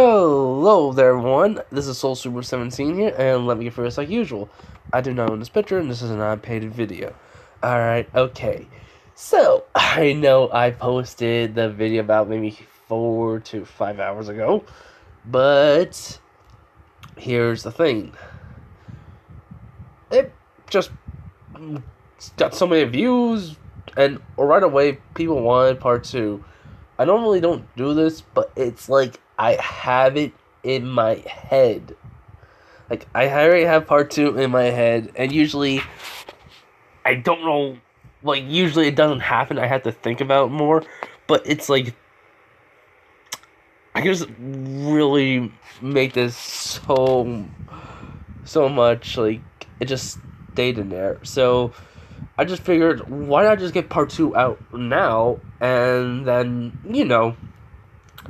Hello there, everyone. This is Soul Super 17 here, and let me get first like usual. I do not own this picture, and this is an unpaid video. Alright, okay. So, I know I posted the video about maybe 4 to 5 hours ago, but here's the thing. It just got so many views, and right away, people wanted part 2. I normally don't do this, but it's like I have it in my head. Like, I already have part 2 in my head, and usually, I don't know, like, usually it doesn't happen. I have to think about it more, but it's like, I just really make this so much, like, it just stayed in there. So, I just figured, why not just get part 2 out now, and then,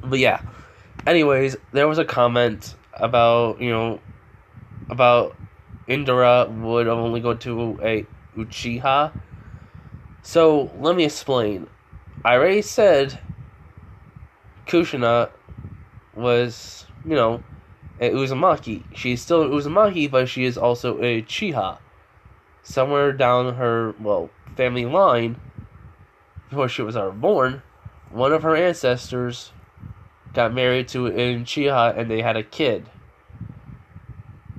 but yeah. Anyways, there was a comment about, about Indira would only go to a Uchiha. So, let me explain. I already said Kushina was, a Uzumaki. She's still an Uzumaki, but she is also a Uchiha. Somewhere down her, family line, before she was ever born, one of her ancestors got married to an Uchiha and they had a kid.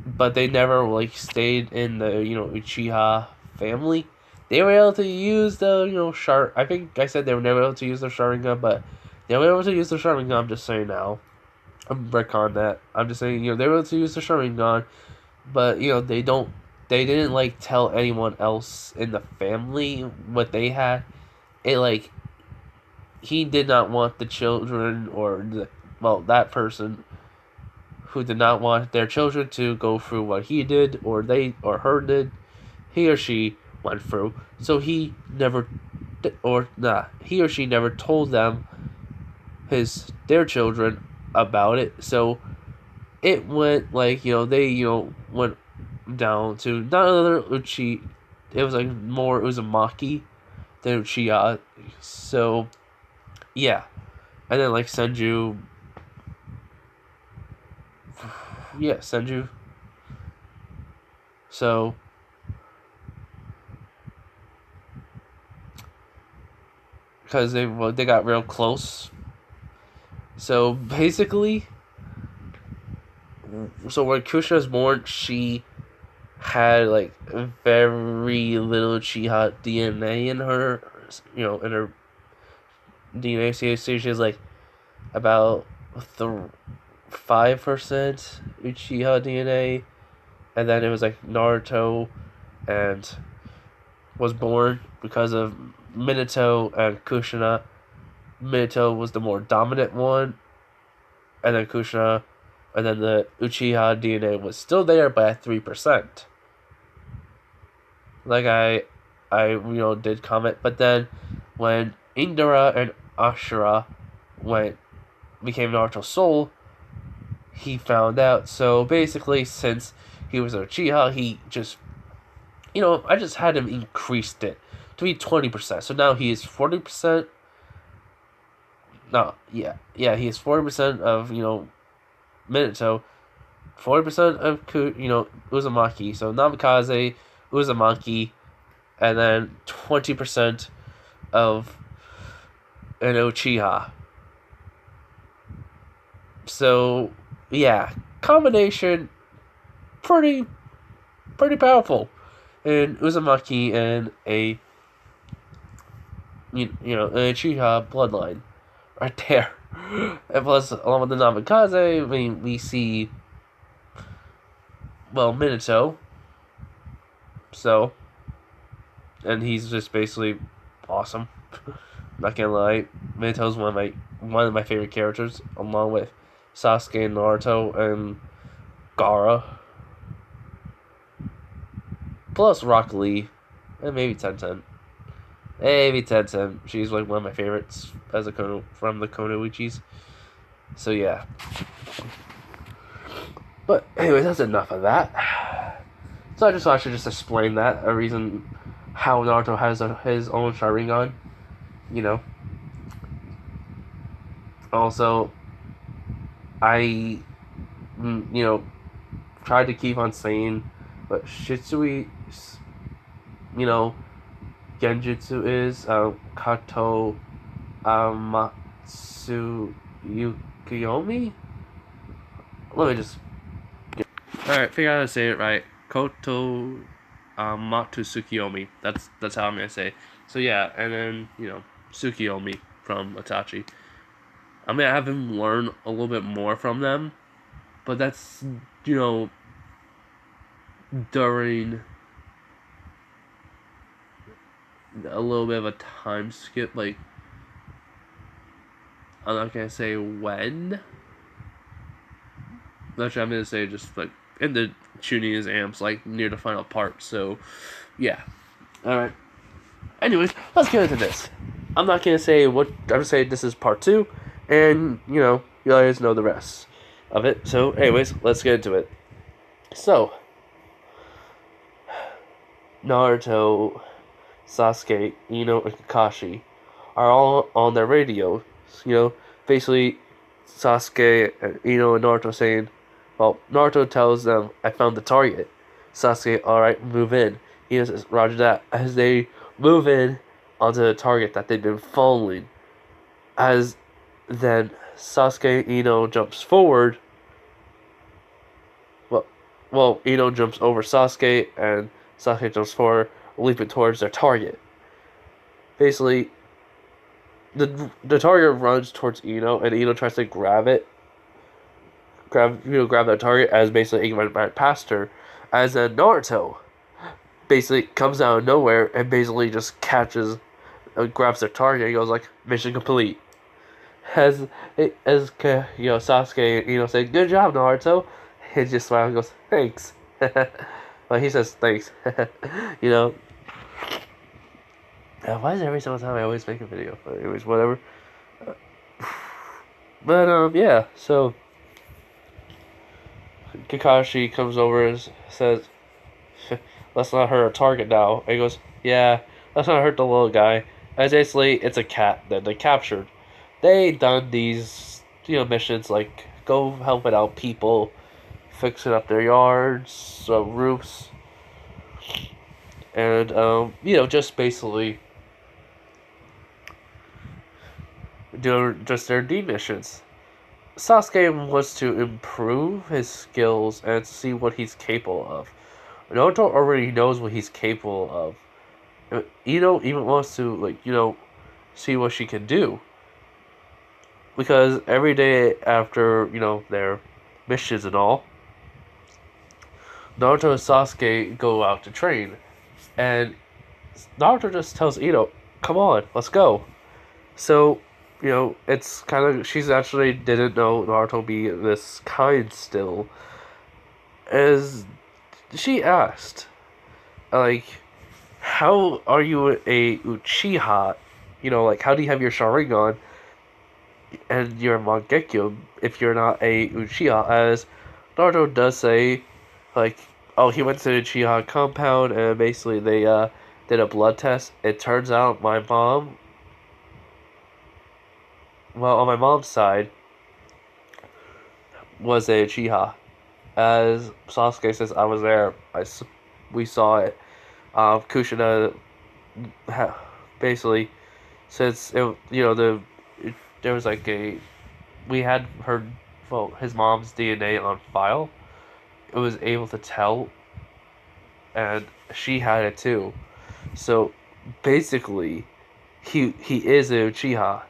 But they never, stayed in the, Uchiha family. They were able to use the, I think I said they were never able to use their Sharingan, but they were able to use their Sharingan, I'm just saying now. I'm on that. I'm just saying, they were able to use the Sharingan, but, they didn't, tell anyone else in the family what they had. It, he did not want the children, or, that person who did not want their children to go through what he did, or they, or her did, he or she went through. So he never, he or she never told them, their children, about it. So it went, they, went down to not another Uchi, it was, more Uzumaki than Uchiha. So, yeah. And then, Senju, Senju. So, because they got real close. So basically, when Kusha was born, she had very little Uchiha DNA in her, in her DNA. So she was about 5% Uchiha DNA, and then it was Naruto, and was born because of Minato and Kushina. Minato was the more dominant one, and then Kushina, and then the Uchiha DNA was still there, but at 3%. I did comment, but then when Indira and Ashura became Naruto's soul, he found out. So basically, since he was an Uchiha, he just, I just had him increased it to be 20%. So now he is 40%. No, yeah, he is 40% of, Minato, 40% of, Uzumaki. So Namikaze, Uzumaki, and then 20% of an Uchiha. So, yeah, combination, pretty powerful in Uzumaki and a, an Uchiha bloodline right there. And plus, along with the Namikaze, we see, Minato. So, and he's just basically awesome. Not gonna lie, Minato's one of my favorite characters, along with Sasuke and Naruto and Gaara. Plus Rock Lee, and maybe Tenten. Maybe Tenten. She's one of my favorites as a Kono, from the Konoichis. So yeah. But anyways, that's enough of that. So I just thought I should just explain that, a reason how Naruto has his own Sharingan. Also, I, tried to keep on saying what Shitsui, Genjutsu is, Kato Amatsu Yukiyomi? Let me just... Alright, figure out how to say it right. Koto Matu Tsukiyomi. That's how I'm gonna say. So yeah, and then, Tsukiyomi from Itachi. I'm gonna have him learn a little bit more from them, but that's, during a little bit of a time skip. Like, I'm not gonna say when. Actually, I'm gonna say just like in the tuning his amps, like near the final part. So, yeah. All right. Anyways, let's get into this. I'm not gonna say what I'm gonna say. This is part 2, and you guys know the rest of it. So, anyways, let's get into it. So, Naruto, Sasuke, Ino, and Kakashi are all on their radio. Basically, Sasuke, and Ino, and Naruto saying, well, Naruto tells them, I found the target. Sasuke, alright, move in. Ino says, roger that. As they move in onto the target that they've been following. As then Sasuke, Ino jumps forward. Well, Ino jumps over Sasuke, and Sasuke jumps forward, leaping towards their target. Basically, the target runs towards Ino, and Ino tries to grab that target as basically Ino went right past her. As then Naruto basically comes out of nowhere and basically just grabs their target and goes like, mission complete. As Sasuke and Ino say, good job, Naruto. He just smiles and goes, thanks. Well, he says thanks. Why is it every single time I always make a video? But anyways, whatever. Yeah, so Kakashi comes over and says, let's not hurt our target now. And he goes, yeah, let's not hurt the little guy. As basically, it's a cat that they captured. They done these, missions like go helping out people, fixing up their yards, roofs, and, just basically doing just their D missions. Sasuke wants to improve his skills and see what he's capable of. Naruto already knows what he's capable of. Ino even wants to, see what she can do. Because every day after, their missions and all, Naruto and Sasuke go out to train. And Naruto just tells Ino, come on, let's go. So, it's kind of, she's actually didn't know Naruto be this kind still. As she asked, like, how are you a Uchiha? How do you have your Sharingan and your Mangekyo if you're not a Uchiha? As Naruto does say, like, oh, he went to the Uchiha compound and basically they did a blood test. It turns out my mom, well, on my mom's side, was a Uchiha. As Sasuke says, I was there. We saw it. Kushina, basically, since there was like we had his mom's DNA on file. It was able to tell, and she had it too. So basically, he is a Uchiha.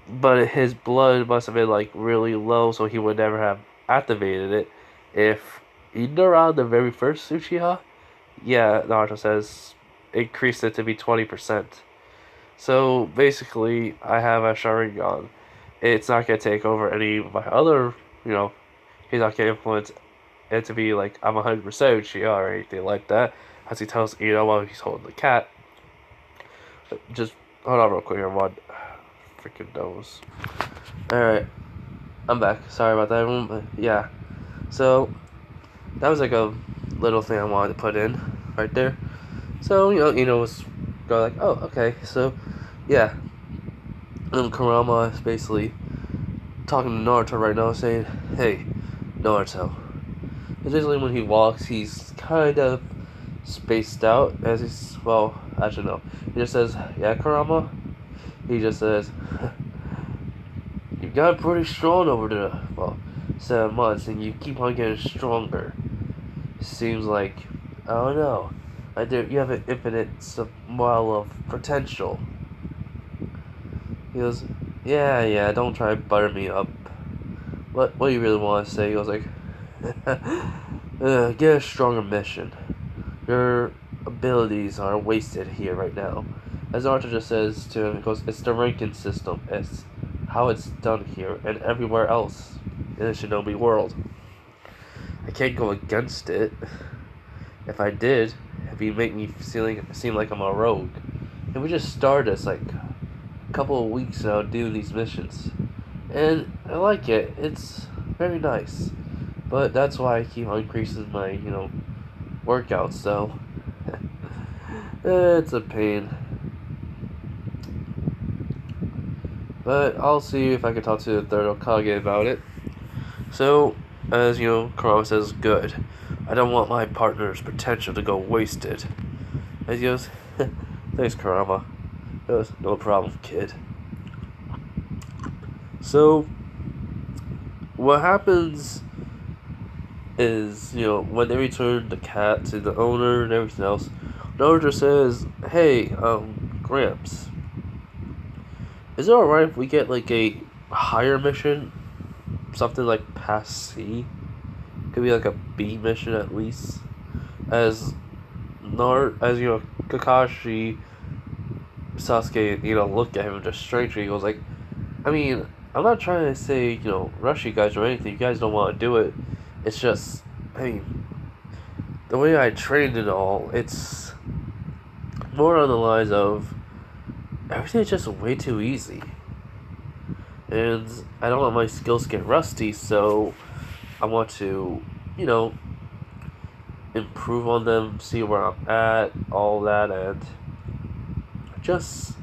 But his blood must have been like really low, so he would never have activated it. If Indira, the very first Uchiha, yeah, Naruto says, increased it to be 20%. So basically, I have a Sharingan. It's not gonna take over any of my other, he's not gonna influence it to be like I'm 100% Uchiha or anything like that. As he tells Ino while he's holding the cat. Just hold on real quick, everyone. Freaking nose. Alright, I'm back. Sorry about that, everyone. But yeah, so that was like a little thing I wanted to put in right there. So was go like, oh, okay. So yeah, Kurama is basically talking to Naruto right now, saying, "Hey, Naruto." Additionally, when he walks, he's kind of spaced out, as he's, well, actually no. He just says, "Yeah, Kurama." He just says, "You got pretty strong over the, well, 7 months, and you keep on getting stronger. Seems like, I don't know, you have an infinite well of potential." He goes, yeah, don't try to butter me up. What do you really want to say? He goes like, get a stronger mission. Your abilities are wasted here right now. As Naruto just says to him, he goes, it's the ranking system. It's how it's done here and everywhere else in the Shinobi world. I can't go against it. If I did, it'd be make me seem like I'm a rogue. And we just started this like a couple of weeks now doing these missions. And I like it. It's very nice. But that's why I keep on increasing my, workouts, so it's a pain. But I'll see if I can talk to the third Hokage about it. So, as Kurama says, good. I don't want my partner's potential to go wasted. And he goes, thanks, Kurama. He goes, no problem, kid. So, what happens is, when they return the cat to the owner and everything else, Naruto says, hey, Gramps, is it alright if we get, like, a higher mission? Something like past C? Could be like a B mission at least. As Kakashi, Sasuke, look at him just strangely. He goes like, I mean, I'm not trying to say, rush you guys or anything. You guys don't want to do it. It's just, I mean, the way I trained and all, it's more on the lines of everything's just way too easy. And I don't want my skills to get rusty, so I want to, improve on them, see where I'm at, all that, and just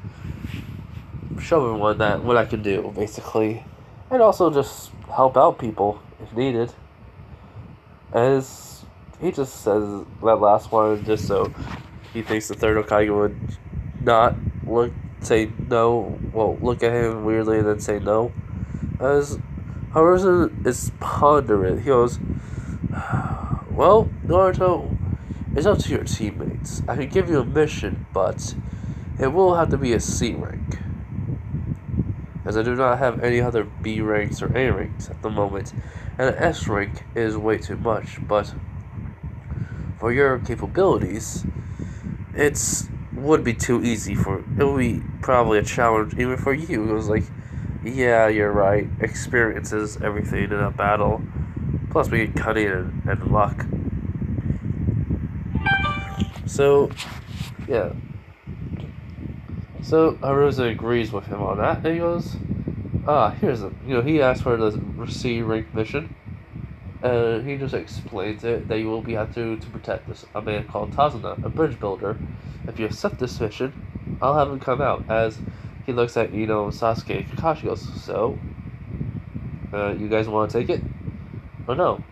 show everyone that what I can do, basically. And also just help out people if needed. As he just says that last one just so he thinks the third Hokage would not look at him weirdly and then say no. As Haruzen is pondering, he goes, well, Naruto, it's up to your teammates. I can give you a mission, but it will have to be a C rank. As I do not have any other B ranks or A ranks at the moment, and an S rank is way too much, but for your capabilities, would be too easy it would be probably a challenge even for you. It was like, yeah, you're right, experience is everything in a battle, plus we get cunning and luck. So, yeah. So, Haruzen agrees with him on that, and he goes, here's he asked for the C rank mission, and he just explains it, that you will have to protect a man called Tazuna, a bridge builder. If you accept this mission, I'll have him come out. As he looks at, Sasuke and Kakashi, goes, so, you guys want to take it? Or no?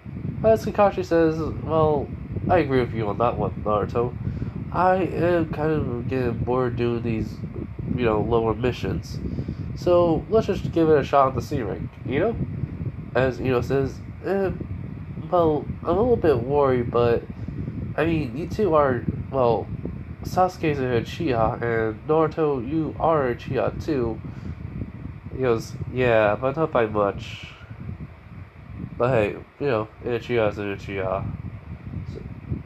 As Kakashi says, well, I agree with you on that one, Naruto. I am kind of getting bored doing these, lower missions. So, let's just give it a shot at the C rank, As, says, well, I'm a little bit worried, but, I mean, you two are, well, Sasuke's a Uchiha, and Naruto, you are a Uchiha too. He goes, yeah, but not by much. But hey, an Uchiha's an Uchiha. So,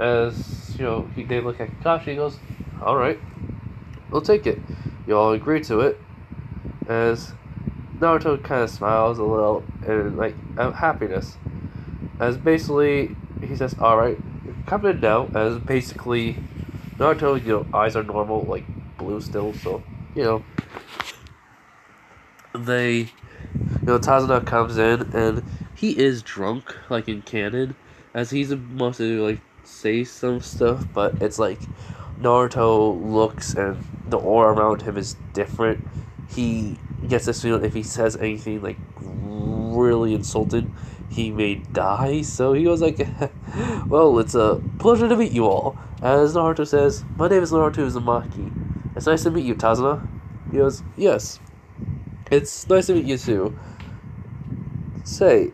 as, they look at Kakashi, he goes, alright, we'll take it. You all agree to it. As Naruto kind of smiles a little, and, like, happiness. As basically, he says, alright, come in now, as basically, Naruto, eyes are normal, like, blue still, so, they, Tazuna comes in, and he is drunk, like in canon, as he's supposed to, like, say some stuff, but it's like, Naruto looks, and the aura around him is different. He gets this feeling if he says anything, like, really insulted he may die. So he was like, well, it's a pleasure to meet you all. As Naruto says, my name is Naruto Uzumaki. It's nice to meet you, Tazuna. He goes, yes. It's nice to meet you too. Say,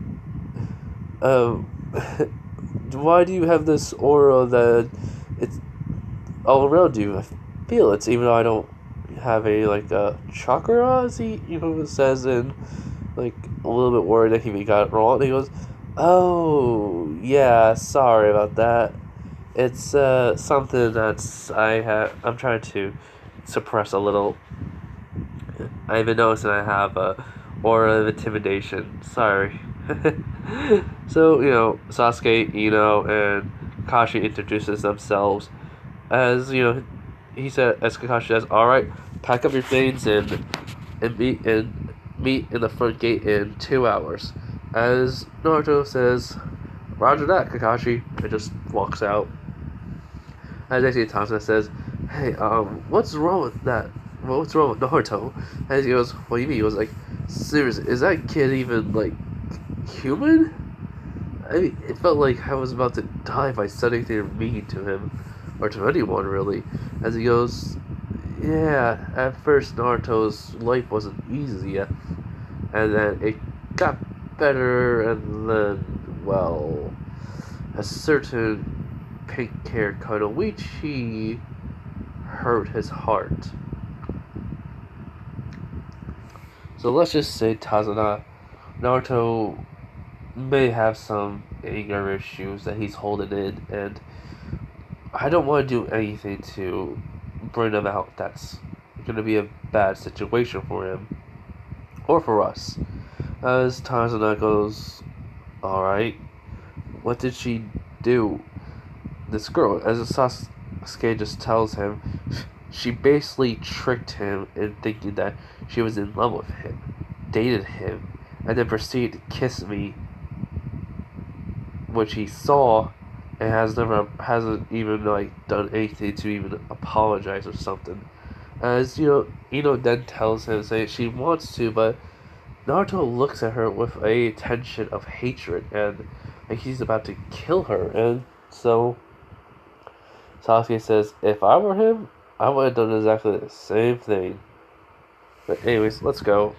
um, why do you have this aura that it's all around you? I feel it, even though I don't have any, like, chakra, as he, says, and, like, a little bit worried that he may got it wrong. And he goes, oh, yeah, sorry about that. It's, something that's, I'm trying to suppress a little. I even noticed that I have a aura of intimidation. Sorry. So, Sasuke, and Kakashi introduces themselves as, he said, as Kakashi says, alright, pack up your things and meet in the front gate in 2 hours. As Naruto says, roger that, Kakashi, and just walks out. As I see Tazuna says, hey, what's wrong with that? Well, what's wrong with Naruto? And he goes, what do you mean? He was like, seriously, is that kid even, like, human? I mean, it felt like I was about to die by said anything mean to him, or to anyone, really. As he goes, yeah, at first Naruto's life wasn't easy, and then it got better, and then, well, a certain pink-haired Kunoichi hurt his heart. So let's just say Tazuna, Naruto may have some anger issues that he's holding in, and I don't want to do anything to bring him out. That's going to be a bad situation for him, or for us. As Tazuna goes, alright, what did she do? This girl, as Sasuke just tells him, she basically tricked him in thinking that she was in love with him, dated him, and then proceeded to kiss me, which he saw and hasn't even like done anything to even apologize or something. As then tells him, saying she wants to, but Naruto looks at her with a tension of hatred and like he's about to kill her, and so Sasuke says, if I were him, I would have done exactly the same thing. But anyways, let's go.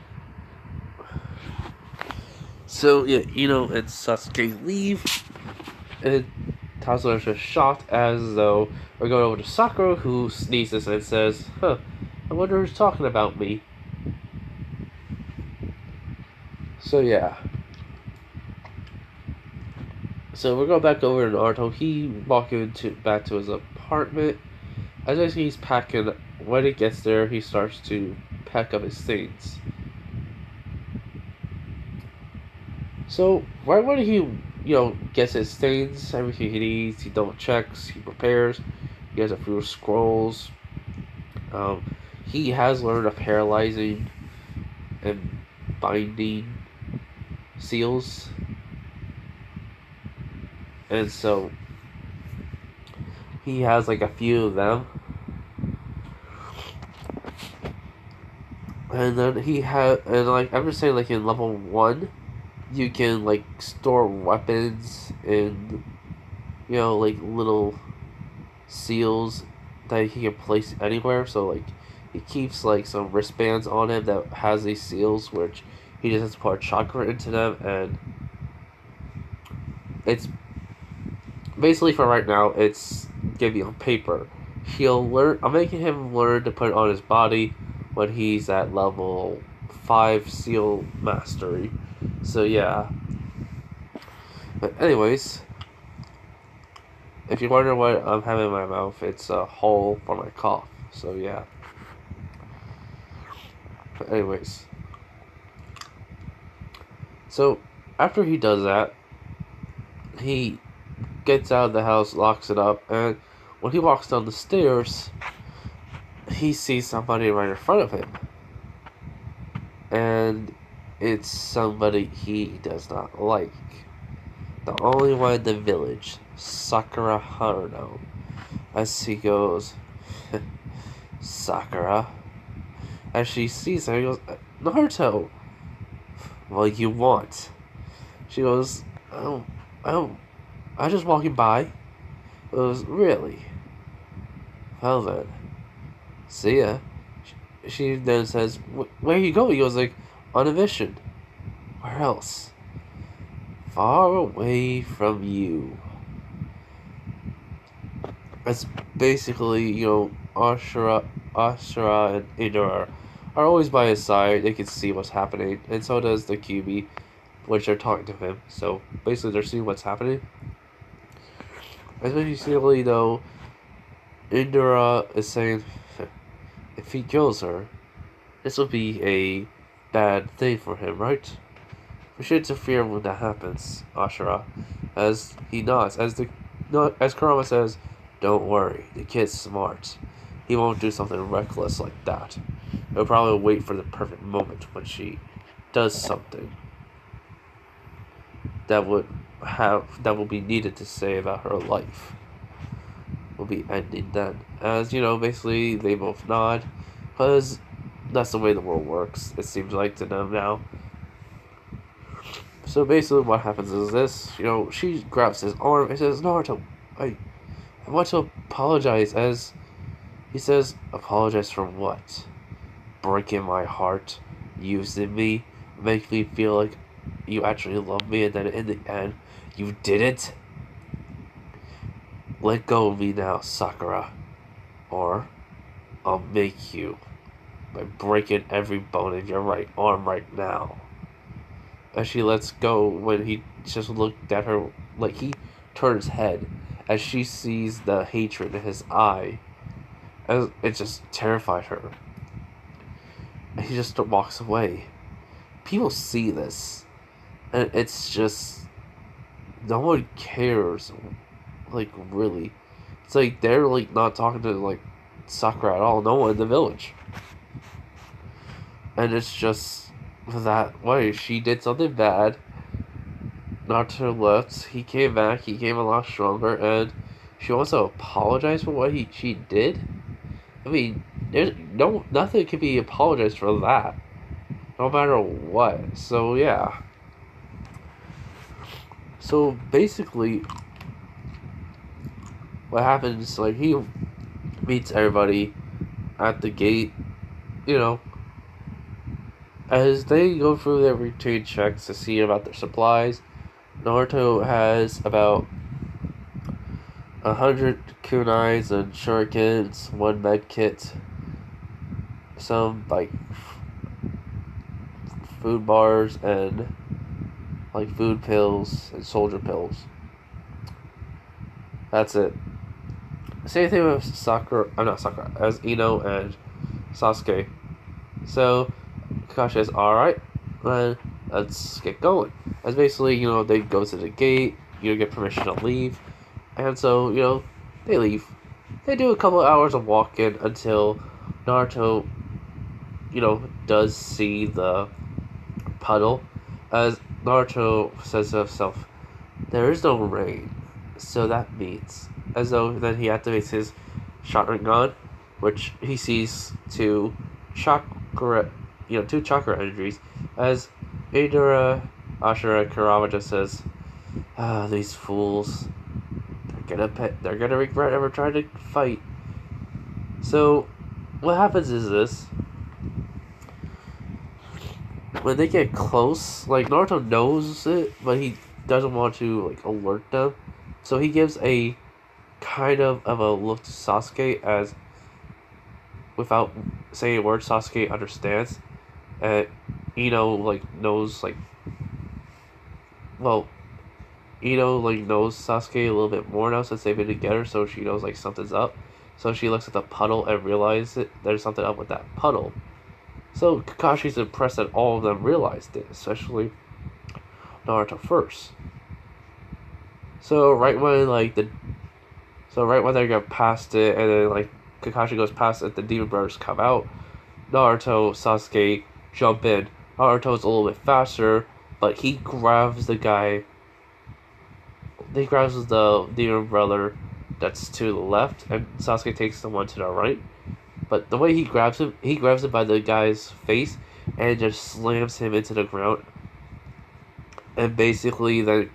So, yeah, and Sasuke leave, and Tazuna is just shocked as though we're going over to Sakura, who sneezes and says, I wonder who's talking about me. So, yeah. So, we're going back over to Naruto. He walking back to his apartment. As I see he's packing, when he gets there, he starts to pack up his things. So, right when he, gets his things, everything he needs, he double checks, he prepares, he has a few scrolls. He has learned of paralyzing and binding seals. And so, he has like a few of them. And then I'm just saying, like in level 1, you can like store weapons in, like little seals that he can place anywhere. So like he keeps like some wristbands on him that has these seals, which he just has to put chakra into them, and it's basically for right now. It's giving on paper. I'm making him learn to put it on his body when he's at level 5 seal mastery. So yeah. But anyways, if you wonder what I'm having in my mouth, it's a hole for my cough. So yeah. But anyways. So after he does that, he gets out of the house, locks it up, and when he walks down the stairs, he sees somebody right in front of him. And it's somebody he does not like. The only one in the village, Sakura Haruno. As he goes, Sakura. As she sees her, he goes, Naruto! What do you want? She goes, I don't, I was just walking by. It was really. Well then, see ya. She then says, where are you going? He goes like, on a mission. Where else? Far away from you. It's basically, Ashura and Indira are always by his side. They can see what's happening, and so does the QB, which they're talking to him. So basically, they're seeing what's happening. Basically, though, Indira is saying, if he kills her, this will be a bad thing for him, right? We should interfere when that happens, Ashura. As he nods, as Kurama says, don't worry, the kid's smart. He won't do something reckless like that. He'll probably wait for the perfect moment when she does something that will be needed to save her life. Will be ending then. As basically they both nod, because that's the way the world works. It seems like to them now. So basically, what happens is this. She grabs his arm and says, "Naruto, I want to apologize." As he says, "Apologize for what? Breaking my heart, using me, make me feel like you actually love me, and then in the end, you didn't. Let go of me now, Sakura, or I'll make you by breaking every bone in your right arm right now." As she lets go, when he just looked at her, like he turned his head, as she sees the hatred in his eye, as it just terrified her. And he just walks away. People see this, and it's just, no one cares, like, really. It's like, they're, like, not talking to, like, Sakura at all, no one in the village. And it's just that way. She did something bad. Naruto left. He came back. He came a lot stronger, and she wants to apologize for what she did. I mean, there's nothing can be apologized for that, no matter what. So yeah. So basically, what happens? Like he meets everybody at the gate. As they go through their routine checks to see about their supplies, Naruto has about 100 kunais and shurikens, one med kit, some like food bars, and like food pills and soldier pills. That's it. Same thing with Sakura. I'm not Sakura. As Ino and Sasuke. So Kakashi says, "Alright, then let's get going." As basically, they go to the gate, get permission to leave. And so, they leave. They do a couple hours of walking until Naruto, does see the puddle. As Naruto says to himself, there is no rain. So that means, as though then he activates his Sharingan, which he sees two chakra energies, as Indira, Ashura, Kurama just says, these fools, they're gonna regret ever trying to fight. So, what happens is this. When they get close, like, Naruto knows it, but he doesn't want to, like, alert them. So he gives a kind of a look to Sasuke, as, without saying a word, Sasuke understands. And knows, knows Sasuke a little bit more now since they've been together, so she knows, like, something's up. So she looks at the puddle and realizes there's something up with that puddle. So Kakashi's impressed that all of them realized it, especially Naruto first. So right when they get past it, and then like Kakashi goes past it, the Demon Brothers come out. Naruto, Sasuke jump in. Naruto's a little bit faster, but he grabs the guy. He grabs the Demon Brother that's to the left, and Sasuke takes the one to the right. But the way he grabs him by the guy's face and just slams him into the ground. And basically, then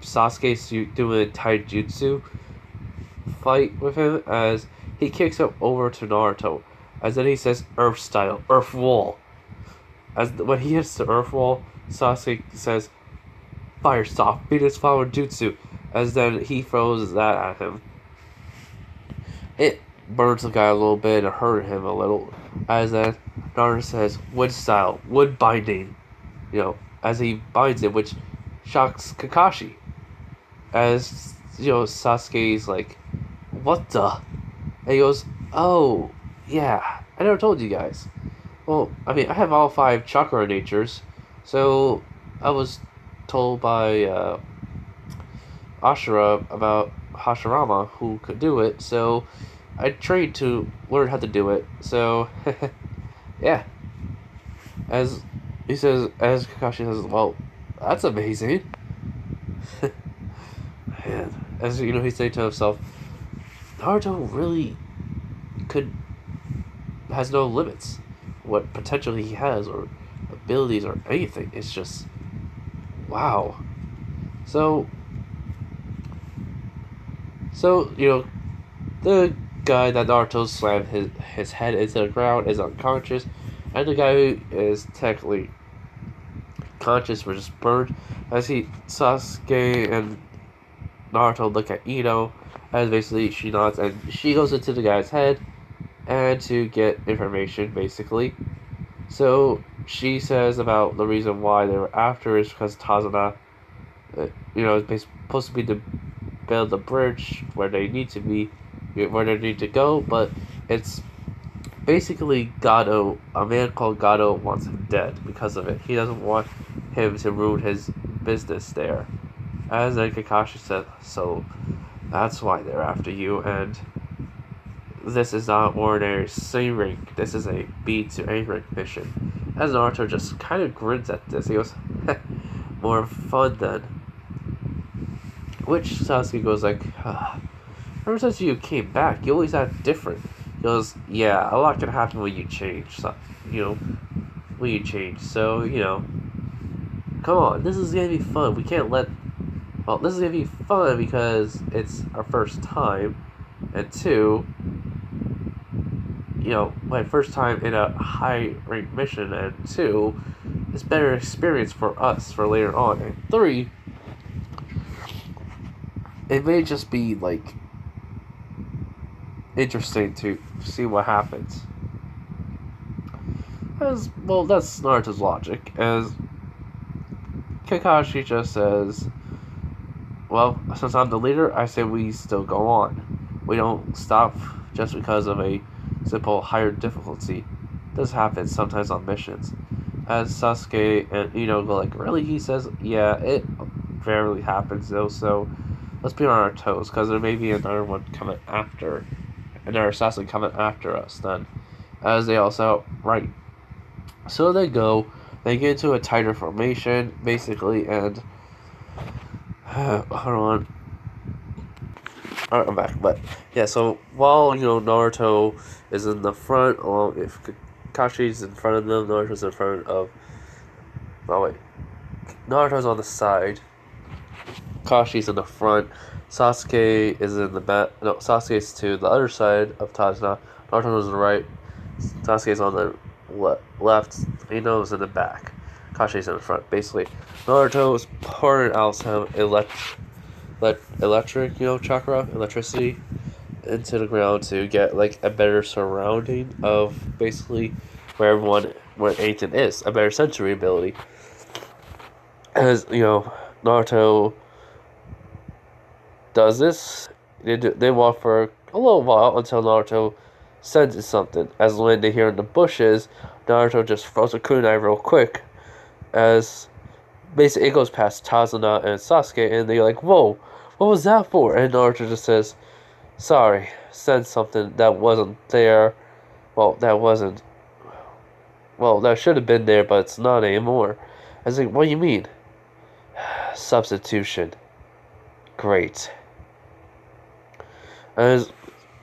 Sasuke's doing a taijutsu fight with him as he kicks him over to Naruto. As then he says, Earth style, Earth wall. As when he hits the Earth wall, Sasuke says, Fire stop, Venus flower jutsu. As then he throws that at him. It burns the guy a little bit and hurt him a little. As then Naruto says, wood style, wood binding. As he binds it, which shocks Kakashi. As, Sasuke's like, what the? And he goes, oh, yeah, I never told you guys. Well, I mean, I have all 5 chakra natures, so I was told by Ashura about Hashirama who could do it, so I trained to learn how to do it. So, yeah. As Kakashi says, well, that's amazing. And as he's saying to himself, Naruto really has no limits. What potential he has, or abilities, or anything. It's just, wow. So, the guy that Naruto slammed his head into the ground is unconscious, and the guy who is technically conscious was just burned. As Sasuke and Naruto look at Ino, as basically she nods, and she goes into the guy's head, and to get information, basically. So, she says about the reason why they were after is because Tazuna, is supposed to be to build the bridge where they need to go, but it's basically Gado, a man called Gado wants him dead because of it. He doesn't want him to ruin his business there. As then Kakashi said, so that's why they're after you, and this is not ordinary C rank, this is a B to A rank mission. As Naruto just kind of grins at this, he goes, more fun then. Which Sasuke goes like, ever since you came back, you always act different. He goes, yeah, a lot can happen when you change, so, when you change, so, come on, this is gonna be fun, this is gonna be fun because it's our first time, and 2, my first time in a high rank mission, and 2, it's better experience for us for later on, and 3, it may just be like interesting to see what happens. That's Naruto's logic. As Kakashi just says, well, since I'm the leader, I say we still go on. We don't stop just because of a simple higher difficulty. This happens sometimes on missions. As Sasuke and Ino go like, really? He says, yeah, it rarely happens though, so let's be on our toes, because there may be another assassin coming after us then. As they also, right. So they get into a tighter formation, basically, and, hold on. Alright, I'm back, but, yeah, so, while, Naruto is in the front, along with Kakashi's in front of them, Naruto's in front of, Naruto's on the side, Kakashi's in the front, Sasuke is in the back. No, Sasuke's to the other side of Tazuna. Naruto's on the right. Sasuke's on the left. Ino's in the back. Kakashi's in the front. Basically, Naruto is pouring out some electric, chakra, electricity into the ground to get like a better surrounding of basically where Aiden is, a better sensory ability. As Naruto does this, they walk for a little while until Naruto senses something. As when they hear in the bushes, Naruto just throws a kunai real quick, as basically it goes past Tazuna and Sasuke, and they're like, whoa, what was that for? And Naruto just says, sorry, sensed something that wasn't there. That should have been there, but it's not anymore. I was like, what do you mean? Substitution. Great. As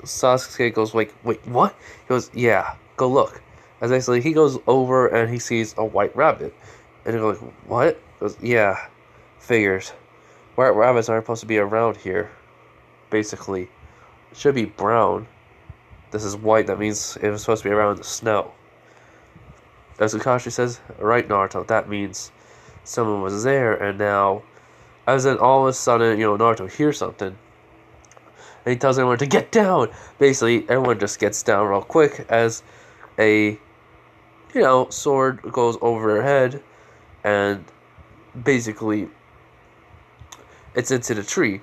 Sasuke goes, wait, what? He goes, yeah, go look. As basically he goes over and he sees a white rabbit. And he goes, what? Goes, yeah, figures. White rabbits aren't supposed to be around here. Basically, it should be brown. This is white. That means it was supposed to be around the snow. As Kakashi says, right, Naruto. That means someone was there, and now, as then all of a sudden, Naruto hears something, and he tells everyone to get down. Basically, everyone just gets down real quick as a, sword goes over her head, and basically, it's into the tree.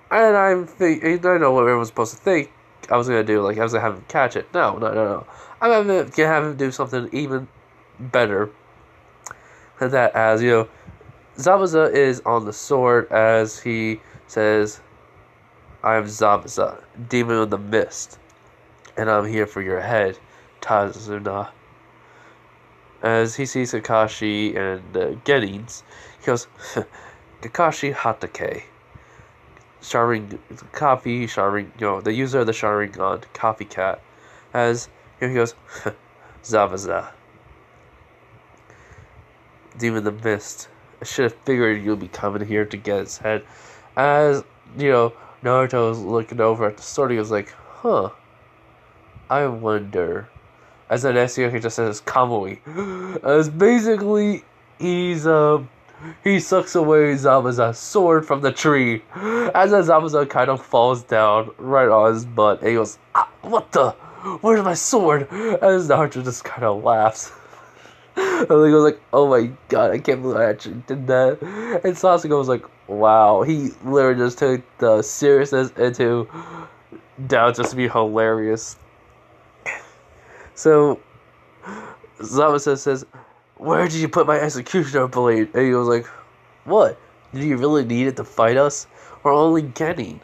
And I know what everyone's supposed to think. I was gonna do I was gonna have him catch it. No, no, no, no. I'm gonna have him do something even better than that. As Zabuza is on the sword as he says, "I am Zabuza, demon of the mist, and I'm here for your head, Tazuna." As he sees Kakashi and Gettings, he goes, "Kakashi Hatake." The user of the Sharingan, copycat, as he goes, Zabuza, demon of the mist. I should have figured you'd be coming here to get his head. As Naruto's looking over at the sword, he was like, huh, I wonder. As the next year, he just says Kamui. As basically, he sucks away Zabuza's sword from the tree. As Zabuza kind of falls down right on his butt. And he goes, what the? Where's my sword? As Naruto just kind of laughs. And he goes like, oh my god, I can't believe I actually did that. And Sasuke was like, wow. He literally just took the seriousness into down just to be hilarious. So, Zabuza says, where did you put my executioner blade? And he was like, what? Did you really need it to fight us? We're only getting.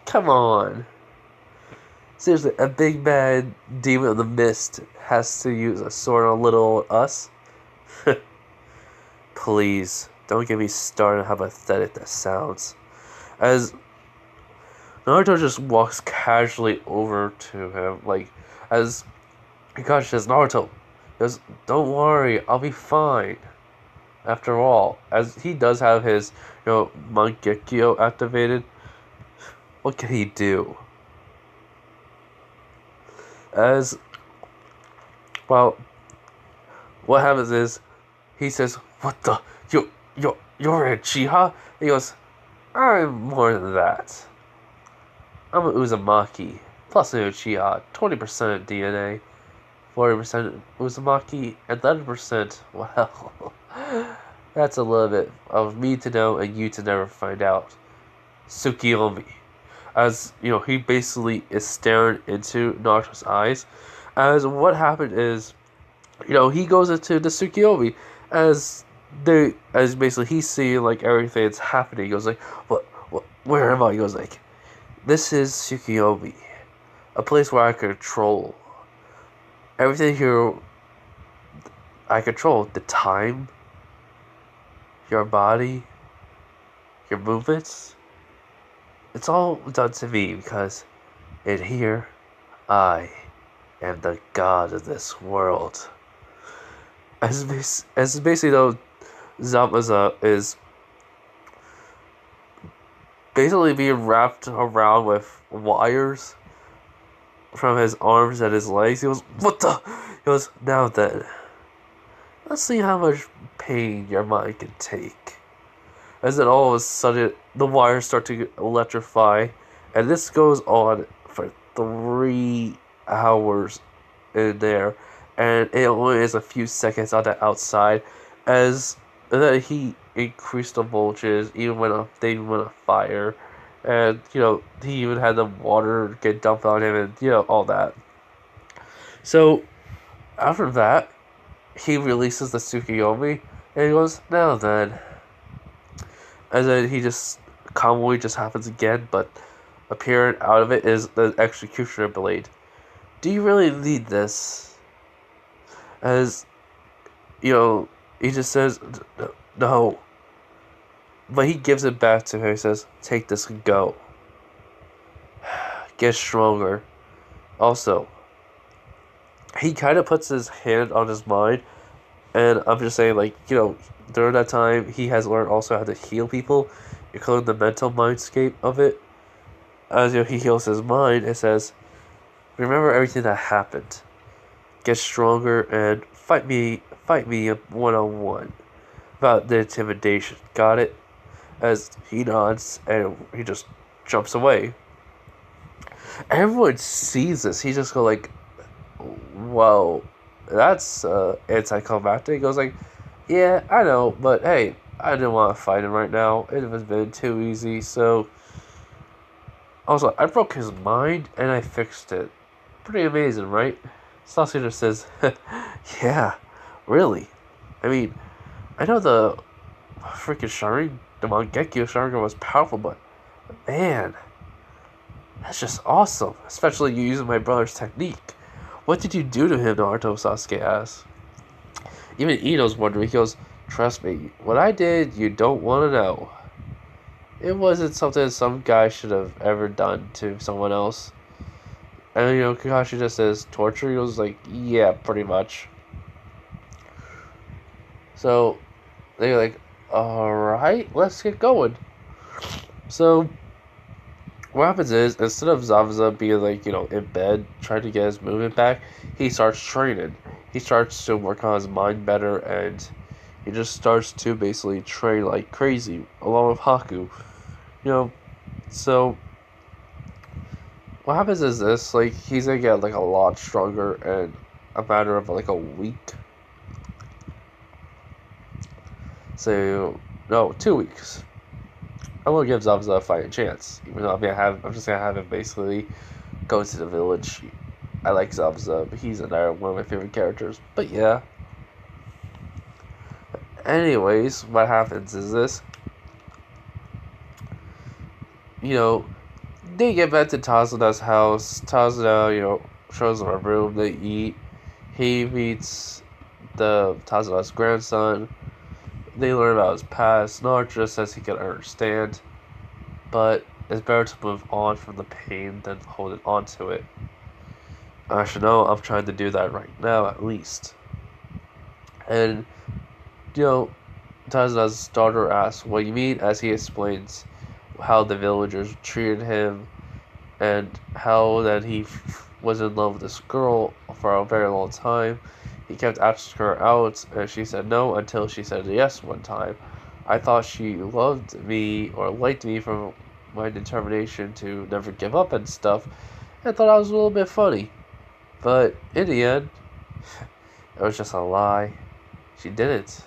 Come on. Seriously, a big bad demon of the mist has to use a sword on little us? Please, don't get me started on how pathetic that sounds. As Naruto just walks casually over to him, as Kakashi says, Naruto, goes, don't worry, I'll be fine. After all, as he does have his, Mangekyo activated, what can he do? As, well, what happens is, he says, what the, you're a Uchiha? He goes, I'm more than that. I'm an Uzumaki, plus an Uchiha, 20% DNA. 40% Uzumaki, and 30%, well, that's a little bit of me to know and you to never find out. Tsukiyomi. As, he basically is staring into Naruto's eyes. As what happened is, he goes into the Tsukiyomi as basically he's seeing everything that's happening. He goes like, what, where am I? He goes like, this is Tsukiyomi, a place where I control everything here. I control the time, your body, your movements. It's all done to me because in here, I am the god of this world. As basically though, Zabuza is basically being wrapped around with wires from his arms and his legs. He goes, what the? He goes, now then, let's see how much pain your mind can take. As then all of a sudden, the wires start to electrify, and this goes on for 3 hours in there, and it only is a few seconds on the outside, as the heat increased the voltage, they even went on fire. And, he even had the water get dumped on him and, all that. So, after that, he releases the Tsukiyomi, and he goes, now then. And then Kamui just happens again, but appearing out of it is the executioner blade. Do you really need this? As, he just says, no. But he gives it back to her. He says, take this and go. Get stronger. Also, he kind of puts his hand on his mind. And I'm just saying, during that time, he has learned also how to heal people, including the mental mindscape of it. As he heals his mind, it says, "Remember everything that happened. Get stronger and fight me one on one." About the intimidation, got it? As he nods and he just jumps away. Everyone sees this. He just go like, "Whoa, that's anticlimactic." He goes like, "Yeah, I know, but hey, I didn't want to fight him right now. It was been too easy, so." Also, I broke his mind and I fixed it. Pretty amazing, right? Sasuke just says, "Yeah, really. I mean, I know the freaking Sharingan, the Mangekyo Sharingan was powerful, but man, that's just awesome. Especially you using my brother's technique. What did you do to him?" Naruto Sasuke asks. Even Ino's wondering. He goes, "Trust me, what I did, you don't want to know. It wasn't something some guy should have ever done to someone else." And Kakashi just says, "Torture?" He was like, "Yeah, pretty much." So they're like, "Alright, let's get going." So what happens is, instead of Zabuza being like, in bed, trying to get his movement back, he starts training. He starts to work on his mind better, and he just starts to basically train like crazy, along with howku. So what happens is this, like, he's gonna get like a lot stronger in a matter of like a week. So, no, 2 weeks. I'm gonna give Zabuza a fighting chance, even though I'm just gonna have him basically go to the village. I like Zabuza, but he's another one of my favorite characters. But yeah. Anyways, what happens is this. They get back to Tazuna's house. Tazuna, shows them a room they eat. He meets Tazuna's grandson. They learn about his past. Naruto says he can understand, but it's better to move on from the pain than holding on to it. Actually, no, I'm trying to do that right now, at least. And, Tazuna's daughter asks, "What do you mean?" as he explains how the villagers treated him and how that he was in love with this girl for a very long time. He kept asking her out, and she said no until she said yes one time. I thought she loved me or liked me for my determination to never give up and stuff. I thought I was a little bit funny. But in the end, it was just a lie. She didn't.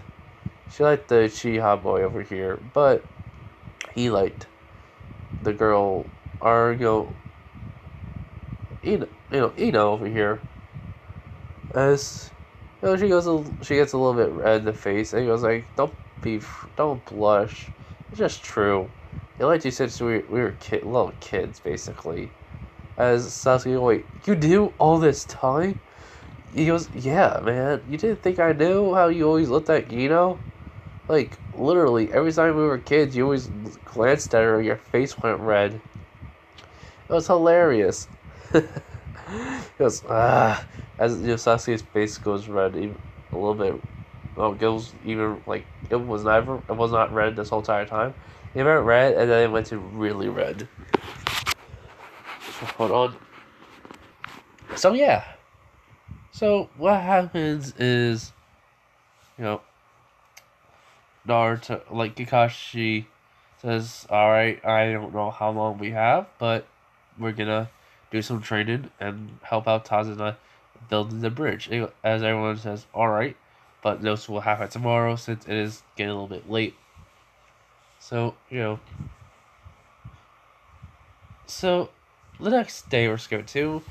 She liked the Chiha boy over here, but he liked the girl, or, Ino over here. As she gets a little bit red in the face, and he goes like, don't blush. It's just true. He liked you since we were little kids, basically." As Sasuke, "Wait, you knew all this time?" He goes, "Yeah, man. You didn't think I knew how you always looked at Ino? Like, literally, every time we were kids, you always glanced at her and your face went red. It was hilarious." He goes, "Ah." As Sasuke's face goes red, even a little bit. Well, it goes even like it was not red this whole entire time. It went red, and then it went to really red. Hold on. So yeah. So what happens is, Naruto, like Kakashi says, "Alright, I don't know how long we have, but we're gonna do some training and help out Tazuna building the bridge." As everyone says, "Alright," but this will happen tomorrow since it is getting a little bit late. So, so the next day we're skipping to,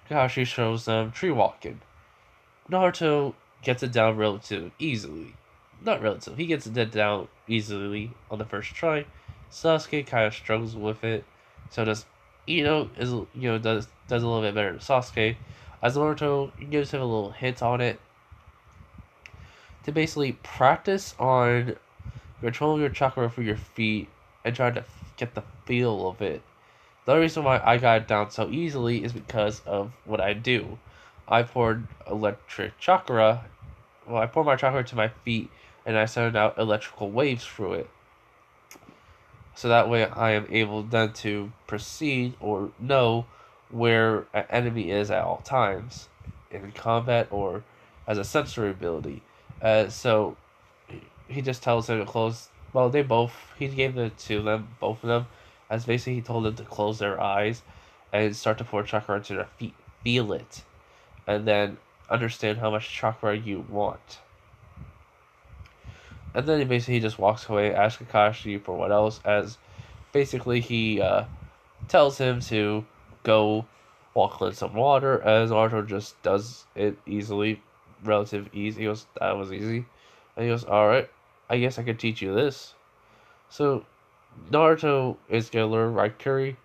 Kakashi shows them tree walking. Naruto gets it down relatively easily. Not relative. He gets it down easily on the first try. Sasuke kind of struggles with it. So does does a little bit better than Sasuke. As Naruto gives him a little hint on it to basically practice on controlling your chakra for your feet and trying to get the feel of it. The only reason why I got it down so easily is because of what I do. I poured electric chakra. Well, I pour my chakra to my feet and I send out electrical waves through it. So that way I am able then to proceed or know where an enemy is at all times in combat or as a sensory ability. So he just tells him to close. Well, he gave it to them, both of them, as basically he told them to close their eyes and start to pour chakra into their feet. Feel it. And then understand how much chakra you want. And then he just walks away, asks Kakashi for what else, as basically he tells him to go walk in some water, as Naruto just does it easily, relative easy. He goes, that was easy. And he goes, alright, I guess I could teach you this. So, Naruto is gonna learn Raikiri,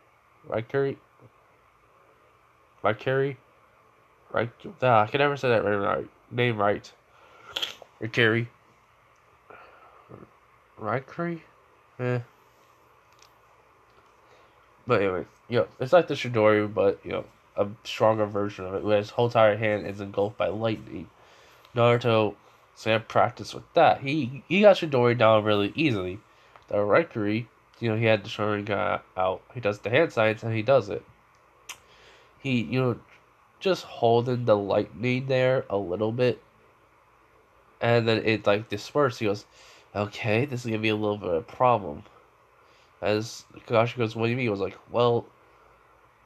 I can never say that name right. Raikiri. Raikiri? Eh. But anyway, it's like the Chidori, but, a stronger version of it, where his whole entire hand is engulfed by lightning. Naruto, so practice with that. He got Chidori down really easily. The Raikiri, he had the Sharingan out. He does the hand signs, and he does it. He, just holding the lightning there a little bit, and then it, like, disperses. He goes, okay, this is going to be a little bit of a problem. As Kakashi goes, what do you mean? He was like, well,